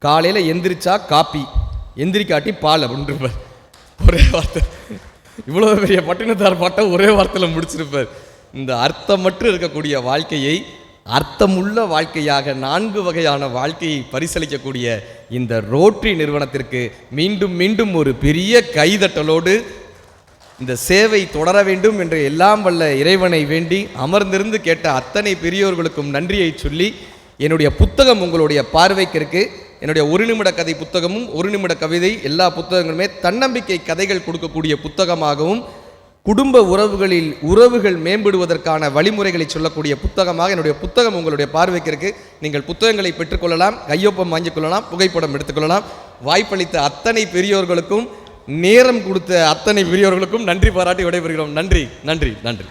காலையில் எந்திரிச்சா காப்பி எந்திரிக்காட்டி பால் அப்படின்ட்டுருப்பார். ஒரே வார்த்தை இவ்வளோ பெரிய பட்டினத்தார் பாட்டை ஒரே வார்த்தையில் முடிச்சிருப்பார். இந்த அர்த்தமற்று இருக்கக்கூடிய வாழ்க்கையை அர்த்தமுள்ள வாழ்க்கையாக 4 வகையான வாழ்க்கையை பரிசளிக்கக்கூடிய இந்த ரோட்டரி நிறுவனத்திற்கு மீண்டும் மீண்டும் ஒரு பெரிய கைதட்டலோடு இந்த சேவை தொடர வேண்டும் என்று எல்லாம் வல்ல இறைவனை வேண்டி அமர்ந்திருந்து கேட்ட அத்தனை பெரியோர்களுக்கும் நன்றியை சொல்லி என்னுடைய புத்தகம் உங்களுடைய பார்வைக்கு இருக்கு. என்னுடைய 1 நிமிட கதை புத்தகமும் 1 நிமிட கவிதை எல்லா புத்தகங்களுமே தன்னம்பிக்கை கதைகள் கொடுக்கக்கூடிய புத்தகமாகவும் குடும்ப உறவுகள் மேம்படுவதற்கான வழிமுறைகளை சொல்லக்கூடிய புத்தகமாக என்னுடைய புத்தகம் உங்களுடைய பார்வைக்கு இருக்கு. நீங்கள் புத்தகங்களை பெற்றுக்கொள்ளலாம், கையொப்பம் வாங்கிக் கொள்ளலாம், புகைப்படம் எடுத்துக்கொள்ளலாம். வாய்ப்பளித்த அத்தனை பெரியோர்களுக்கும் நேரம் கொடுத்த அத்தனை பெரியோர்களுக்கும் நன்றி பாராட்டி விடைபெறுகிறோம். நன்றி நன்றி நன்றி.